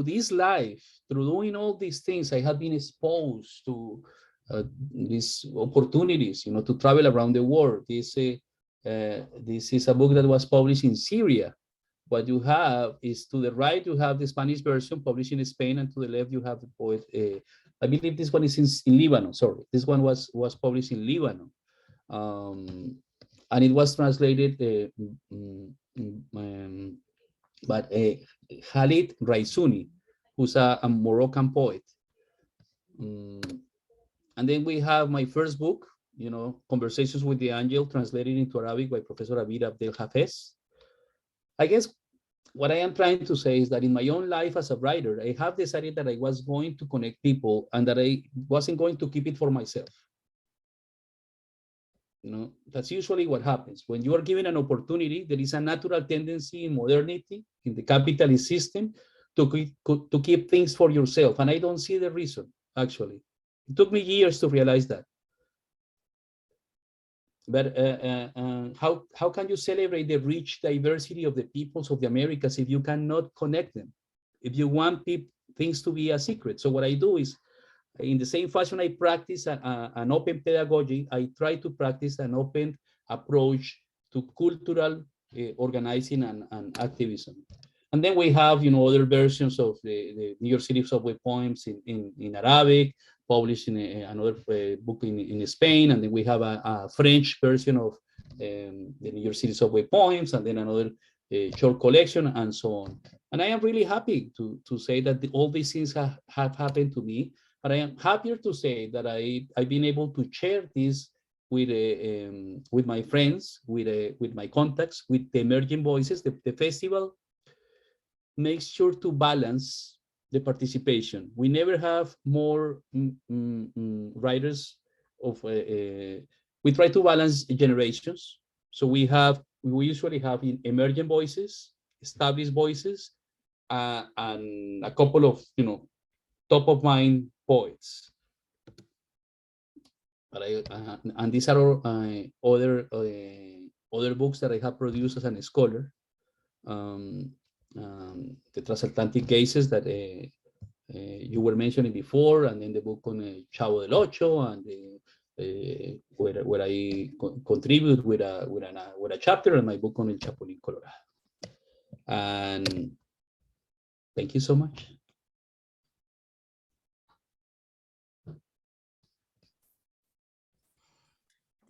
this life, through doing all these things, I have been exposed to these opportunities, to travel around the world. This is a book that was published in Syria. What you have is to the right, you have the Spanish version published in Spain, and to the left, you have the poet. I believe this one is in Lebanon. Sorry, this one was published in Lebanon, and it was translated by Khalid Raisuni, who's a Moroccan poet. And then we have my first book, Conversations with the Angel, translated into Arabic by Professor Abir Abdel Hafez. I guess what I am trying to say is that in my own life as a writer, I have decided that I was going to connect people and that I wasn't going to keep it for myself. That's usually what happens. When you are given an opportunity, there is a natural tendency in modernity, in the capitalist system, to keep things for yourself. And I don't see the reason, actually. It took me years to realize that. But how can you celebrate the rich diversity of the peoples of the Americas if you cannot connect them? If you want things to be a secret? So what I do is In the same fashion I practice an open pedagogy, I try to practice an open approach to cultural organizing and activism. And then we have, you know, other versions of the New York City subway poems in Arabic, published in another book in Spain. And then we have a French version of the New York City subway poems, and then another short collection, and so on. And I am really happy to say that all these things have happened to me. But I am happier to say that I've been able to share this with my friends, with my contacts, with the emerging voices. The festival makes sure to balance the participation. We never have more writers of. We try to balance generations. So we usually have emerging voices, established voices, and a couple of, you know, top of mind poets. But and these are other books that I have produced as a scholar. The Transatlantic Gazes that you were mentioning before, and then the book on Chavo del Ocho, and where I contribute with a chapter, and my book on El Chapulín Colorado. And thank you so much.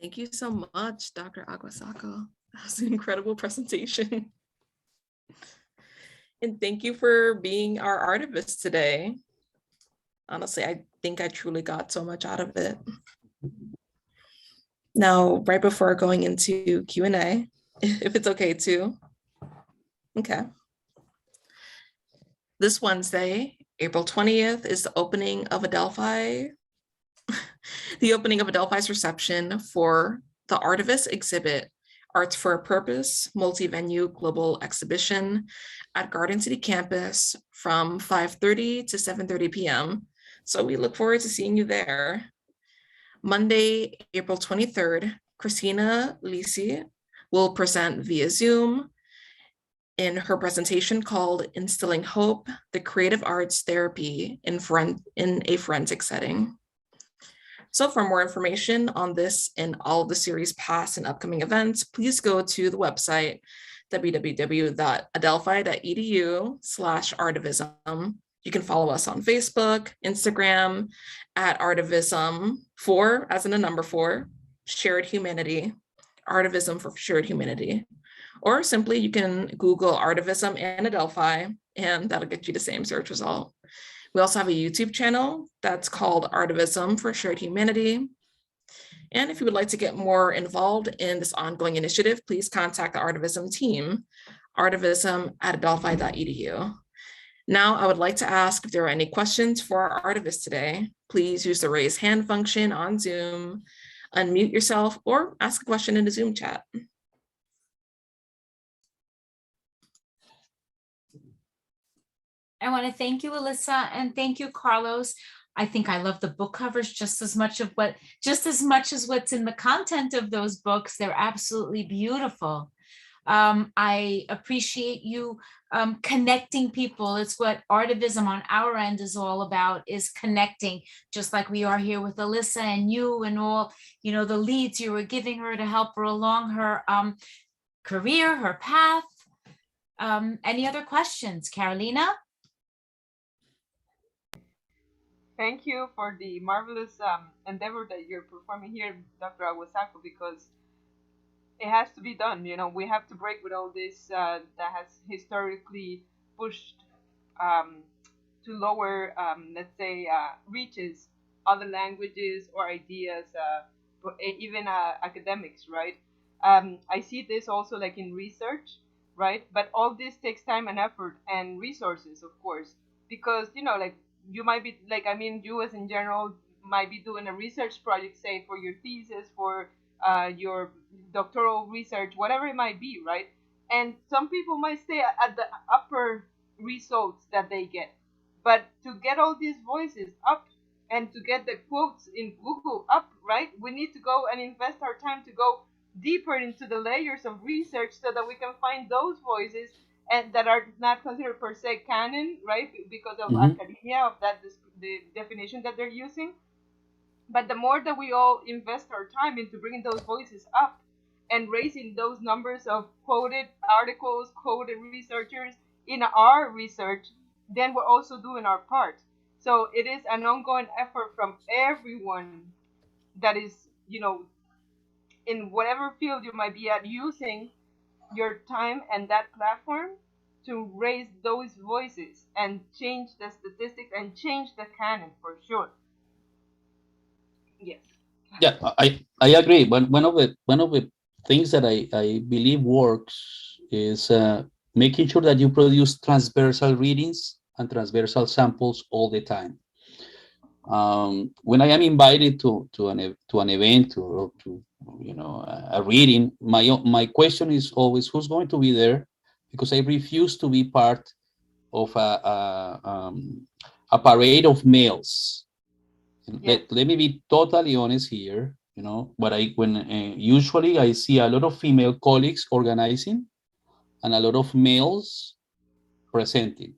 Thank you so much, Dr. Aguasaco. That was an incredible presentation. And thank you for being our artivist today. Honestly, I think I truly got so much out of it. Now, right before going into Q&A, if it's okay too. Okay. This Wednesday, April 20th, is the opening of Adelphi. The opening of Adelphi's reception for the Artivist exhibit, Arts for a Purpose, multi-venue global exhibition at Garden City campus from 5:30 to 7:30 p.m. So we look forward to seeing you there. Monday, April 23rd, Christina Lisi will present via Zoom in her presentation called Instilling Hope, the Creative Arts Therapy in a Forensic Setting. So for more information on this and all of the series past and upcoming events, please go to the website www.adelphi.edu/artivism. You can follow us on Facebook, Instagram at Artivism 4, as in a number 4, Shared Humanity, Artivism for Shared Humanity. Or simply you can Google Artivism and Adelphi, and that'll get you the same search result. We also have a YouTube channel that's called Artivism for Shared Humanity. And if you would like to get more involved in this ongoing initiative, please contact the Artivism team, artivism@adelphi.edu. Now, I would like to ask if there are any questions for our artivists today. Please use the raise hand function on Zoom, unmute yourself, or ask a question in the Zoom chat. I want to thank you, Alyssa, and thank you, Carlos. I think I love the book covers just as much as what's in the content of those books. They're absolutely beautiful. I appreciate you connecting people. It's what Artivism on our end is all about, is connecting, just like we are here with Alyssa and you and all, you know, the leads you were giving her to help her along her career, her path. Any other questions, Carolina? Thank you for the marvelous endeavor that you're performing here, Dr. Aguasaco, because it has to be done. You know, we have to break with all this that has historically pushed to lower, let's say, reaches other languages or ideas, even academics, right? I see this also like in research, right? But all this takes time and effort and resources, of course, because, you know, like, you might be like, I mean, you as in general might be doing a research project, say for your thesis, for your doctoral research, whatever it might be, right? And some people might stay at the upper results that they get, but to get all these voices up and to get the quotes in Google up, right, we need to go and invest our time to go deeper into the layers of research so that we can find those voices and that are not considered per se canon, right? Because of academia, of that the definition that they're using. But the more that we all invest our time into bringing those voices up and raising those numbers of quoted articles, quoted researchers in our research, then we're also doing our part. So it is an ongoing effort from everyone that is, in whatever field you might be at, using your time and that platform to raise those voices and change the statistics and change the canon for sure. Yes. Yeah, I agree. But one of the things that I believe works is making sure that you produce transversal readings and transversal samples all the time. When I am invited to an event or to a reading, my question is always who's going to be there, because I refuse to be part of a parade of males. Yes. Let me be totally honest here. Usually I see a lot of female colleagues organizing and a lot of males presenting.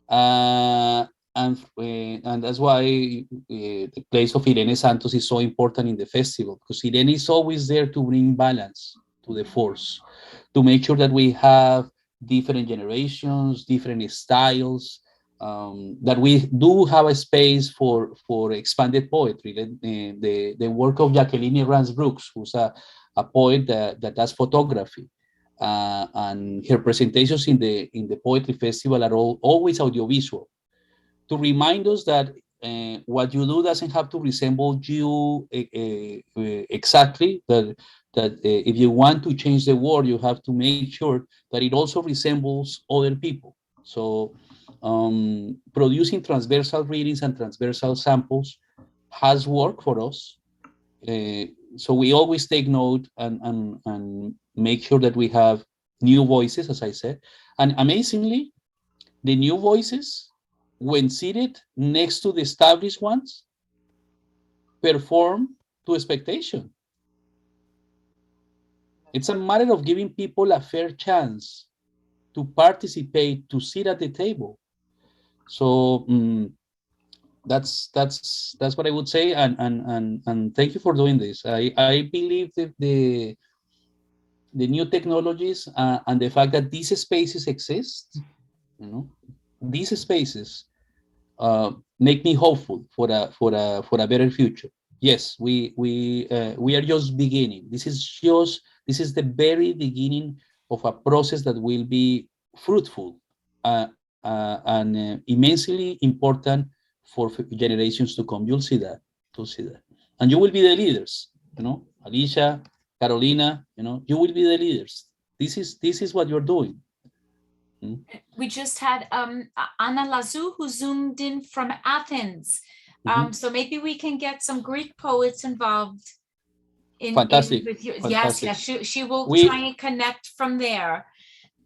And that's why the place of Irene Santos is so important in the festival, because Irene is always there to bring balance to the force, to make sure that we have different generations, different styles, that we do have a space for expanded poetry. The work of Jacqueline Brooks, who's a poet that does photography. And her presentations in the poetry festival are always audiovisual, to remind us that what you do doesn't have to resemble you exactly. That if you want to change the world, you have to make sure that it also resembles other people. So producing transversal readings and transversal samples has worked for us. So we always take note and make sure that we have new voices, as I said. And amazingly, the new voices, when seated next to the established ones, perform to expectation. It's a matter of giving people a fair chance to participate, to sit at the table. So that's what I would say, and thank you for doing this. I believe that the new technologies and the fact that these spaces exist, these spaces make me hopeful for a better future. Yes, we are just beginning. This is the very beginning of a process that will be fruitful and immensely important for generations to come. You'll see that. And you will be the leaders. Alicia, Carolina. You will be the leaders. This is what you're doing. We just had Ana Lazu, who zoomed in from Athens. So maybe we can get some Greek poets involved Fantastic. with you. Fantastic. Yes, she will try and connect from there.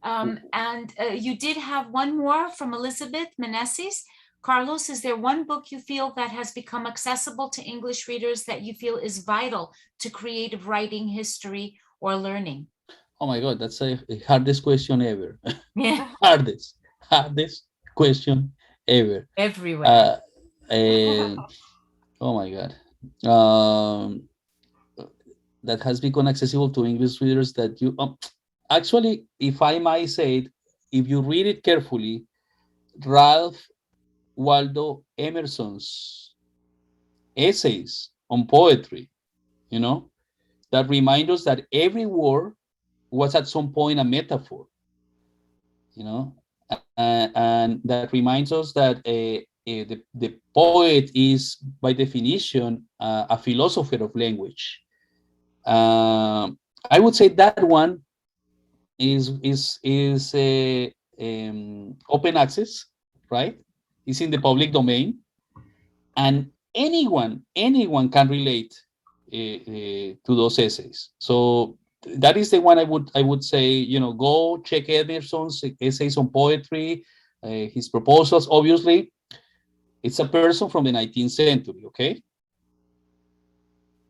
And you did have one more from Elizabeth Meneses. Carlos, is there one book you feel that has become accessible to English readers that you feel is vital to creative writing, history, or learning? Oh my God, that's the hardest question ever. Yeah. hardest question ever. Everywhere. Oh my God. That has become accessible to English readers that you actually, if I might say it, if you read it carefully, Ralph Waldo Emerson's essays on poetry, that remind us that every word was at some point a metaphor, and that reminds us that the poet is, by definition, a philosopher of language. I would say that one is open access, right? It's in the public domain, and anyone can relate to those essays. So that is the one I would say, go check Emerson's essays on poetry, his proposals. Obviously, it's a person from the 19th century, okay?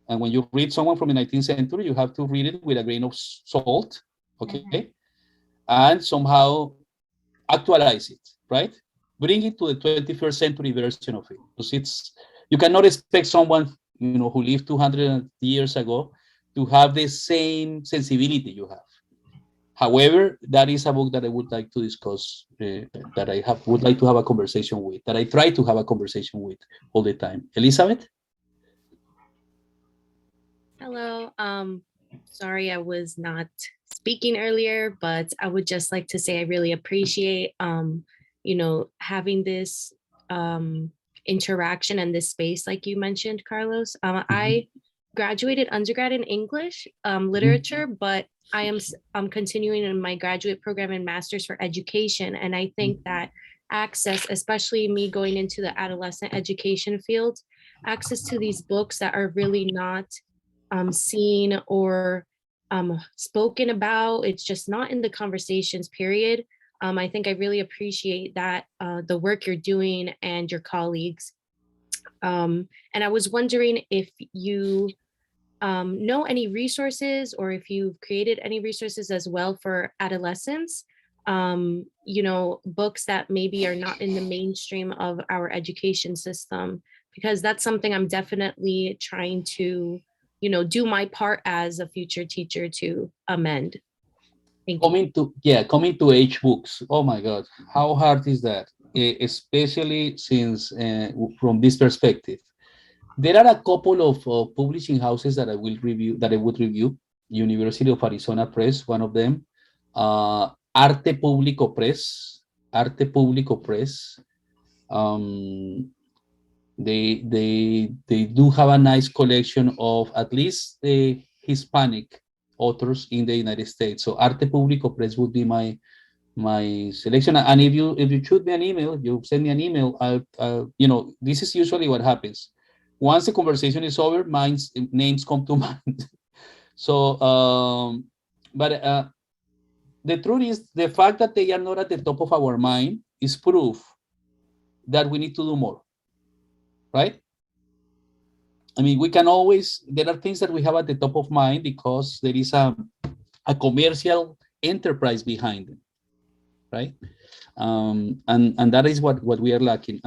And when you read someone from the 19th century, you have to read it with a grain of salt, okay? And somehow actualize it, right? bring it to the 21st century version of it. Because you cannot expect someone, who lived 200 years ago to have the same sensibility you have. However, that is a book that I would like to discuss, that I would like to have a conversation with, that I try to have a conversation with all the time. Elizabeth? Hello. Sorry I was not speaking earlier, but I would just like to say I really appreciate, having this interaction and this space, like you mentioned, Carlos. I graduated undergrad in English literature, but I'm continuing in my graduate program in Masters for Education. And I think that access, especially me going into the adolescent education field, access to these books that are really not seen or spoken about, it's just not in the conversations, period. I think I really appreciate that, the work you're doing and your colleagues. And I was wondering if you know any resources, or if you've created any resources as well for adolescents, books that maybe are not in the mainstream of our education system, because that's something I'm definitely trying to, do my part as a future teacher to amend. Thank you. Coming to H books. Oh my God, how hard is that? Especially since from this perspective. There are a couple of publishing houses that I would review. University of Arizona Press, one of them. Artepoetica Press. They do have a nice collection of at least the Hispanic authors in the United States. So Artepoetica Press would be my selection. And if you shoot me an email, you send me an email, this is usually what happens. Once the conversation is over, names come to mind. So, but the truth is, the fact that they are not at the top of our mind is proof that we need to do more, right? I mean, there are things that we have at the top of mind because there is a commercial enterprise behind them, right? And that is what we are lacking.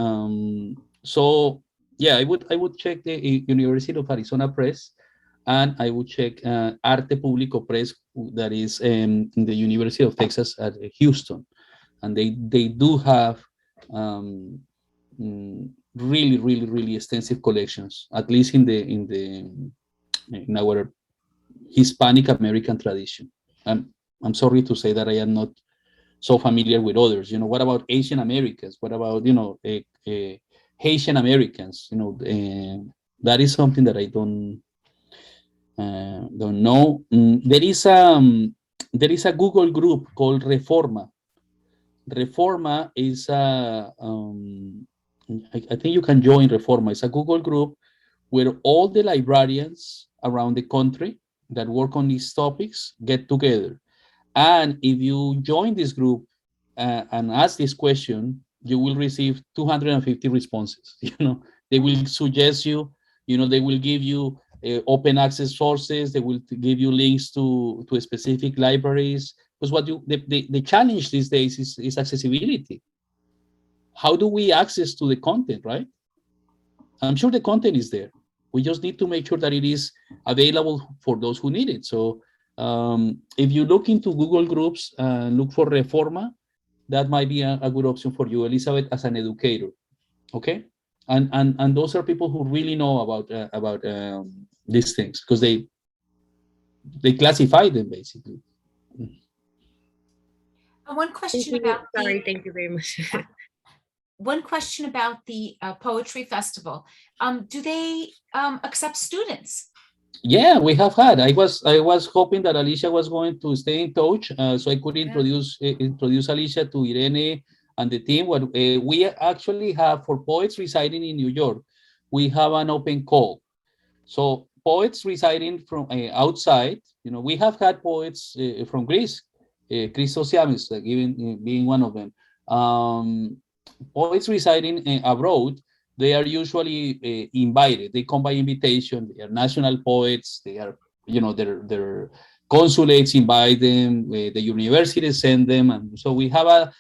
So yeah, I would check the University of Arizona Press, and I would check Artepoetica Press, that is in the University of Texas at Houston, and they do have really, really, really extensive collections, at least in our Hispanic American tradition. I'm sorry to say that I am not so familiar with others. What about Asian Americans? What about Haitian Americans? That is something that I don't know. There is a Google group called Reforma. Reforma is I think you can join Reforma. It's a Google group where all the librarians around the country that work on these topics get together. And if you join this group and ask this question, you will receive 250 responses. They will suggest you, they will give you open access sources. They will give you links to specific libraries. Because the challenge these days is accessibility. How do we access to the content, right? I'm sure the content is there. We just need to make sure that it is available for those who need it. So if you look into Google Groups and look for Reforma, that might be a good option for you, Elizabeth, as an educator. Okay, and those are people who really know about these things, because they classify them basically. One question about thank you very much. One question about the Poetry Festival. Do they accept students? Yeah, we have had. I was hoping that Alicia was going to stay in touch, so I could introduce Alicia to Irene and the team. What we actually have for poets residing in New York, we have an open call. So poets residing from outside, we have had poets from Greece, Christos Yamis being one of them. Poets residing abroad, they are usually invited. They come by invitation. They are national poets. They are, their consulates invite them. The universities send them, and so we have a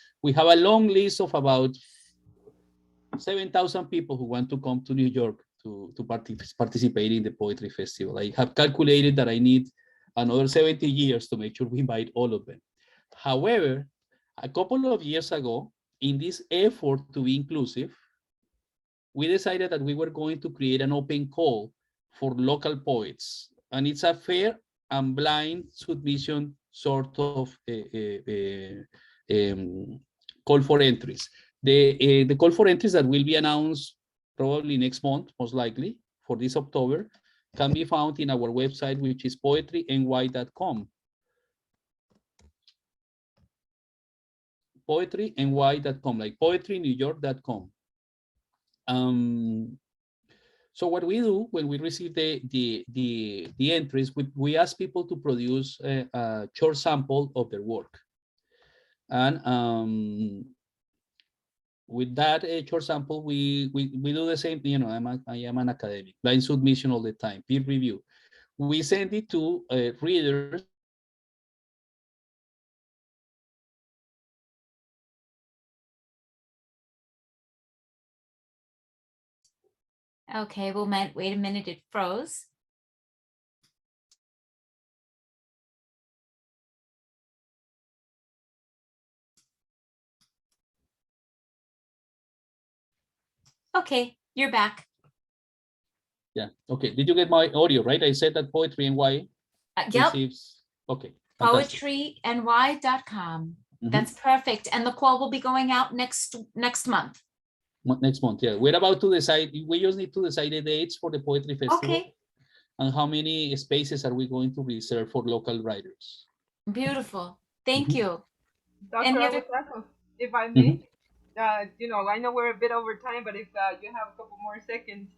long list of about 7,000 people who want to come to New York to participate in the poetry festival. I have calculated that I need another 70 years to make sure we invite all of them. However, a couple of years ago, in this effort to be inclusive, we decided that we were going to create an open call for local poets. And it's a fair and blind submission sort of call for entries. The call for entries that will be announced probably next month, most likely, for this October, can be found in our website, which is poetryny.com. Poetryny.com, like poetrynewyork.com. So what we do when we receive the entries, we ask people to produce a short sample of their work. And with that short sample, we do the same, you know, I am an academic, blind submission all the time, peer review. We send it to readers. Okay, well, wait a minute, it froze. Okay, you're back. Yeah, okay. Did you get my audio, right? I said that Poetry NY Yep, receives, okay. Fantastic. poetryny.com. That's perfect. And the call will be going out next month. Next month, yeah. We're about to decide, we just need to decide the dates for the Poetry Festival. Okay, And how many spaces are we going to reserve for local writers? beautiful. Thank you. Dr. Any other- Aguasaco, if I may, you know, I know we're a bit over time, but if you have a couple more seconds.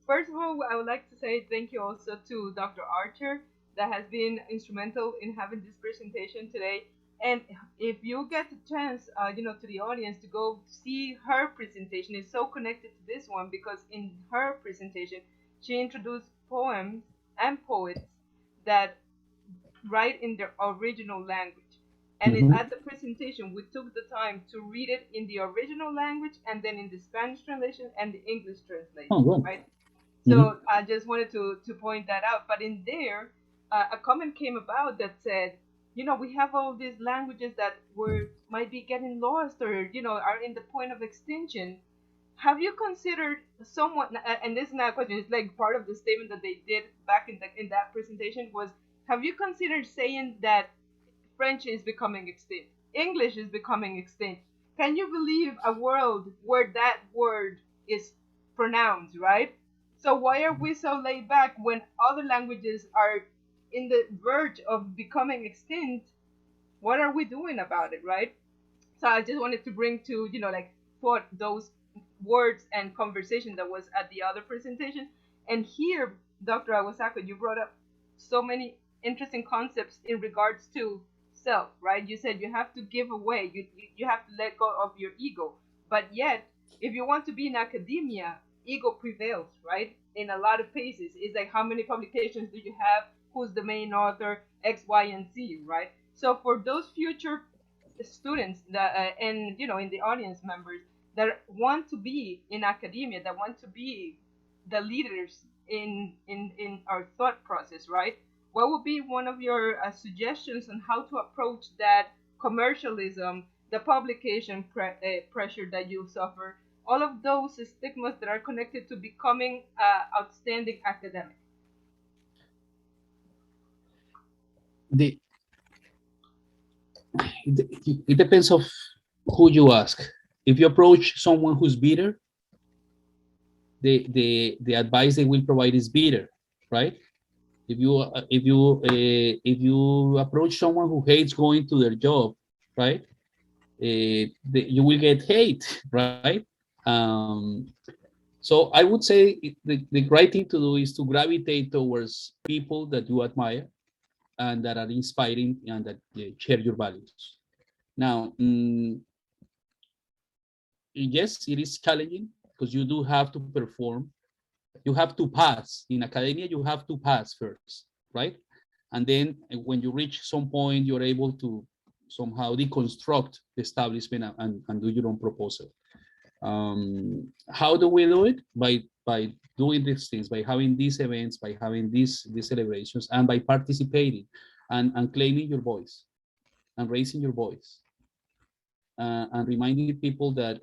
First of all, I would like to say thank you also to Dr. Archer that has been instrumental in having this presentation today. And if you get the chance, you know, to the audience to go see her presentation, it's so connected to this one because in her presentation, she introduced poems and poets that write in their original language. And at the presentation, we took the time to read it in the original language and then in the Spanish translation and the English translation, right? So I just wanted to point that out. But in there, a comment came about that said, you know, we have all these languages that might be getting lost or, you know, are in the point of extinction. Have you considered somewhat, and this is not a question, it's like part of the statement that they did back in that presentation was, have you considered saying that French is becoming extinct, English is becoming extinct? Can you believe a world where that word is pronounced, right? So why are we so laid back when other languages are in the verge of becoming extinct? What are we doing about it, right? So I just wanted to bring to, you know, like thought those words and conversation that was at the other presentation. And here, Dr. Aguasaco, you brought up so many interesting concepts in regards to self, right? You said you have to give away, you have to let go of your ego. But yet, if you want to be in academia, ego prevails, right? In a lot of cases, it's like how many publications do you have? Who's the main author? X, Y, and Z, right? So for those future students that and you know in the audience members that want to be in academia, that want to be the leaders in our thought process, right? What would be one of your suggestions on how to approach that commercialism, the publication pressure that you suffer, all of those stigmas that are connected to becoming outstanding academic? It depends of who you ask. If you approach someone who's bitter, the advice they will provide is bitter, right? If you approach someone who hates going to their job, right? You will get hate, right? So I would say the right thing to do is to gravitate towards people that you admire and that are inspiring and that share your values. Now, yes, it is challenging because you do have to perform. You have to pass. In academia, you have to pass first, right? And then when you reach some point, you're able to somehow deconstruct the establishment and do your own proposal. How do we do it? By doing these things, by having these events, by having these celebrations, and by participating and claiming your voice and raising your voice, and reminding people that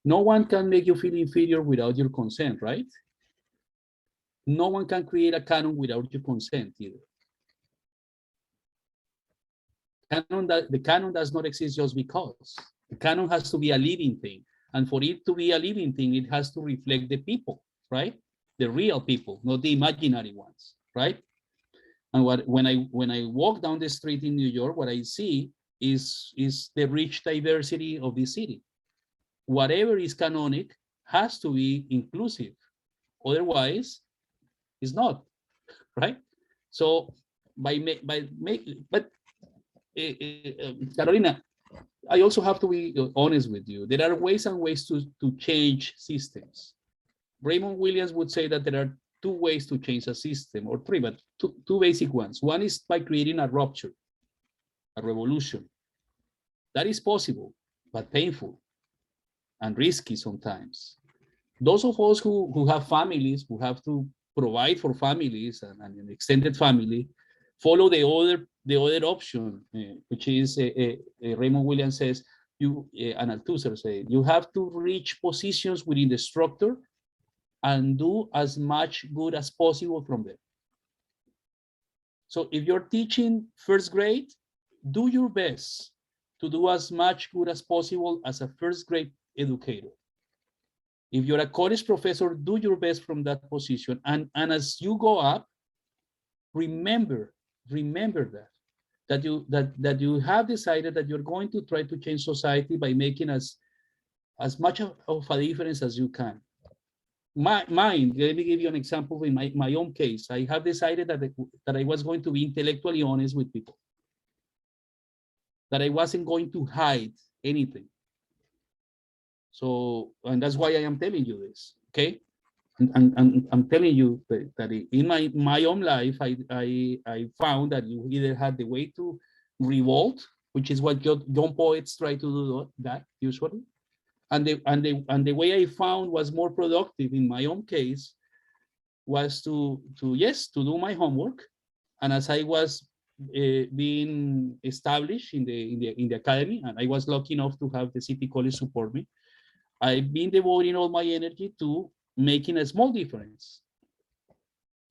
no one can make you feel inferior without your consent, right? No one can create a canon without your consent either. The canon does not exist just because. The canon has to be a living thing. And for it to be a living thing, it has to reflect the people, right? The real people, not the imaginary ones, right? And when I walk down the street in New York, what I see is the rich diversity of the city. Whatever is canonic has to be inclusive. Otherwise, it's not, right? So Carolina, I also have to be honest with you. There are ways and ways to change systems. Raymond Williams would say that there are two ways to change a system, or three, but two basic ones. One is by creating a rupture, a revolution. That is possible, but painful and risky sometimes. Those of us who have families, who have to provide for families and an extended family, follow the other option, which is Raymond Williams says, and Althusser say, you have to reach positions within the structure and do as much good as possible from there. So if you're teaching first grade, do your best to do as much good as possible as a first grade educator. If you're a college professor, do your best from that position. And as you go up, remember that you have decided that you're going to try to change society by making as much of a difference as you can. Let me give you an example in my own case. I have decided that I was going to be intellectually honest with people, that I wasn't going to hide anything. So, and that's why I am telling you this, okay? And I'm telling you that in my own life, I found that you either had the way to revolt, which is what young poets try to do that usually, and the way I found was more productive in my own case was to do my homework, and as I was being established in the academy, and I was lucky enough to have the City College support me, I've been devoting all my energy to making a small difference.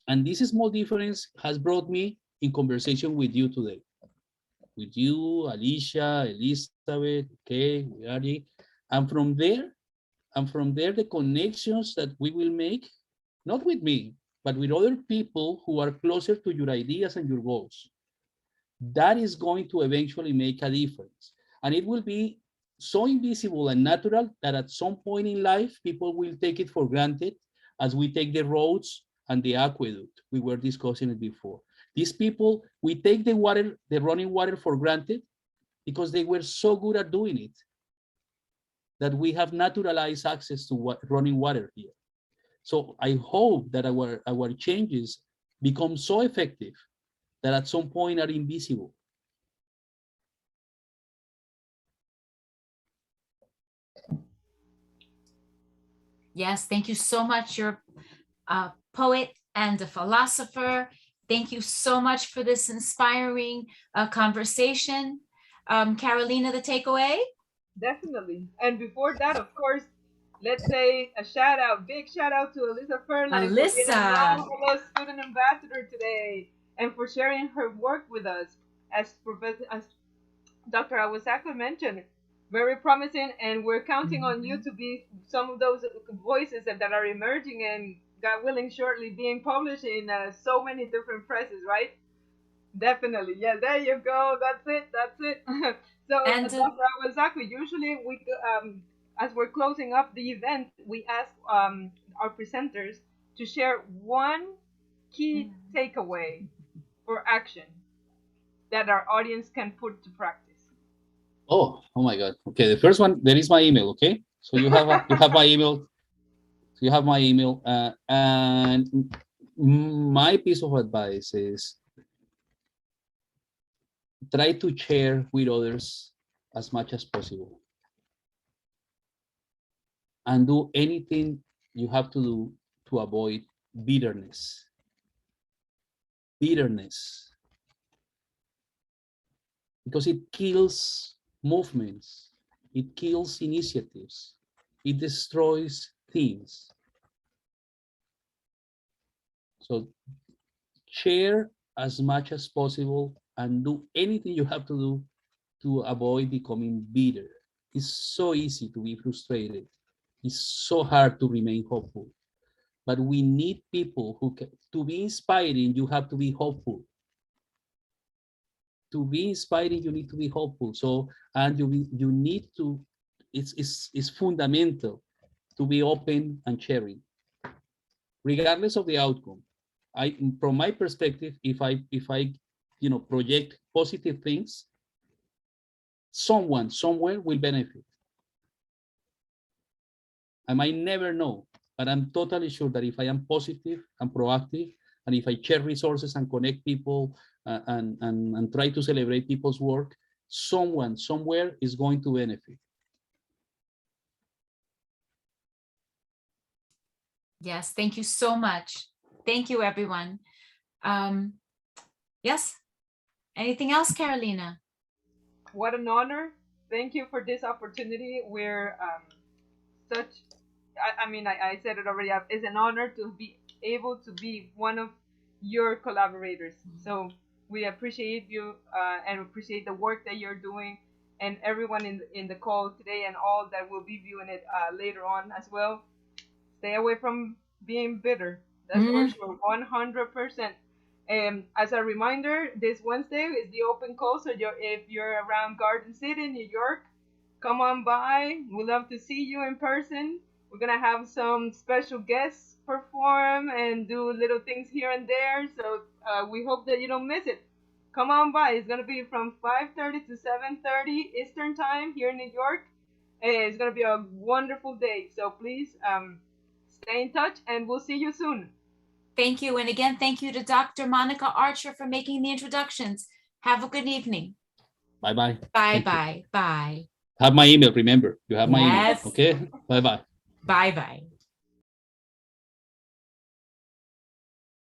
And this small difference has brought me in conversation with you today. With you, Alicia, Elizabeth, Kay, Ari. And from there, the connections that we will make, not with me, but with other people who are closer to your ideas and your goals. That is going to eventually make a difference. And it will be so invisible and natural that at some point in life, people will take it for granted as we take the roads and the aqueduct. We were discussing it before. These people, we take the running water for granted because they were so good at doing it that we have naturalized access to running water here. So I hope that our changes become so effective that at some point are invisible. Yes, thank you so much. You're a poet and a philosopher. Thank you so much for this inspiring conversation. Carolina, the takeaway? Definitely. And before that, of course, let's say big shout out to Alyssa Furlan for being a Romulus student ambassador today and for sharing her work with us. As Dr. Aguasaco mentioned, very promising, and we're counting on you to be some of those voices that are emerging and, God willing, shortly being published in so many different presses, right? Definitely. Yeah, there you go. That's it. So, Dr. Aguasaco, usually we, as we're closing up the event, we ask our presenters to share one key takeaway for action that our audience can put to practice. Oh my God. Okay, the first one, there is my email, okay? So you have my email. You have my email. And my piece of advice is try to share with others as much as possible. and do anything you have to do to avoid bitterness. Bitterness. Because it kills movements, it kills initiatives, it destroys things. So share as much as possible and do anything you have to do to avoid becoming bitter. It's so easy to be frustrated. It's so hard to remain hopeful. But we need people who can, to be inspiring, you have to be hopeful. To be inspiring, you need to be hopeful. So, and you need to, it's fundamental to be open and sharing, regardless of the outcome. From my perspective, if I project positive things, someone somewhere will benefit. I might never know, but I'm totally sure that if I am positive and proactive, and if I share resources and connect people and try to celebrate people's work, someone somewhere is going to benefit. Yes, thank you so much. Thank you, everyone. Yes, anything else, Carolina? What an honor. Thank you for this opportunity. We're I said it already, it's an honor to be able to be one of your collaborators. So we appreciate you and appreciate the work that you're doing, and everyone in the call today and all that will be viewing it later on as well. Stay away from being bitter. That's for sure, 100%. As a reminder, this Wednesday is the open call, so if you're around Garden City, New York, come on by. We'd love to see you in person. We're gonna have some special guests perform and do little things here and there. So we hope that you don't miss it. Come on by. It's gonna be from 5:30 to 7:30 Eastern Time here in New York. It's gonna be a wonderful day. So please stay in touch, and we'll see you soon. Thank you. And again, thank you to Dr. Monica Archer for making the introductions. Have a good evening. Bye-bye. Bye-bye. Bye. Have my email, remember. You have my Yes. email, okay? Bye-bye. Bye-bye.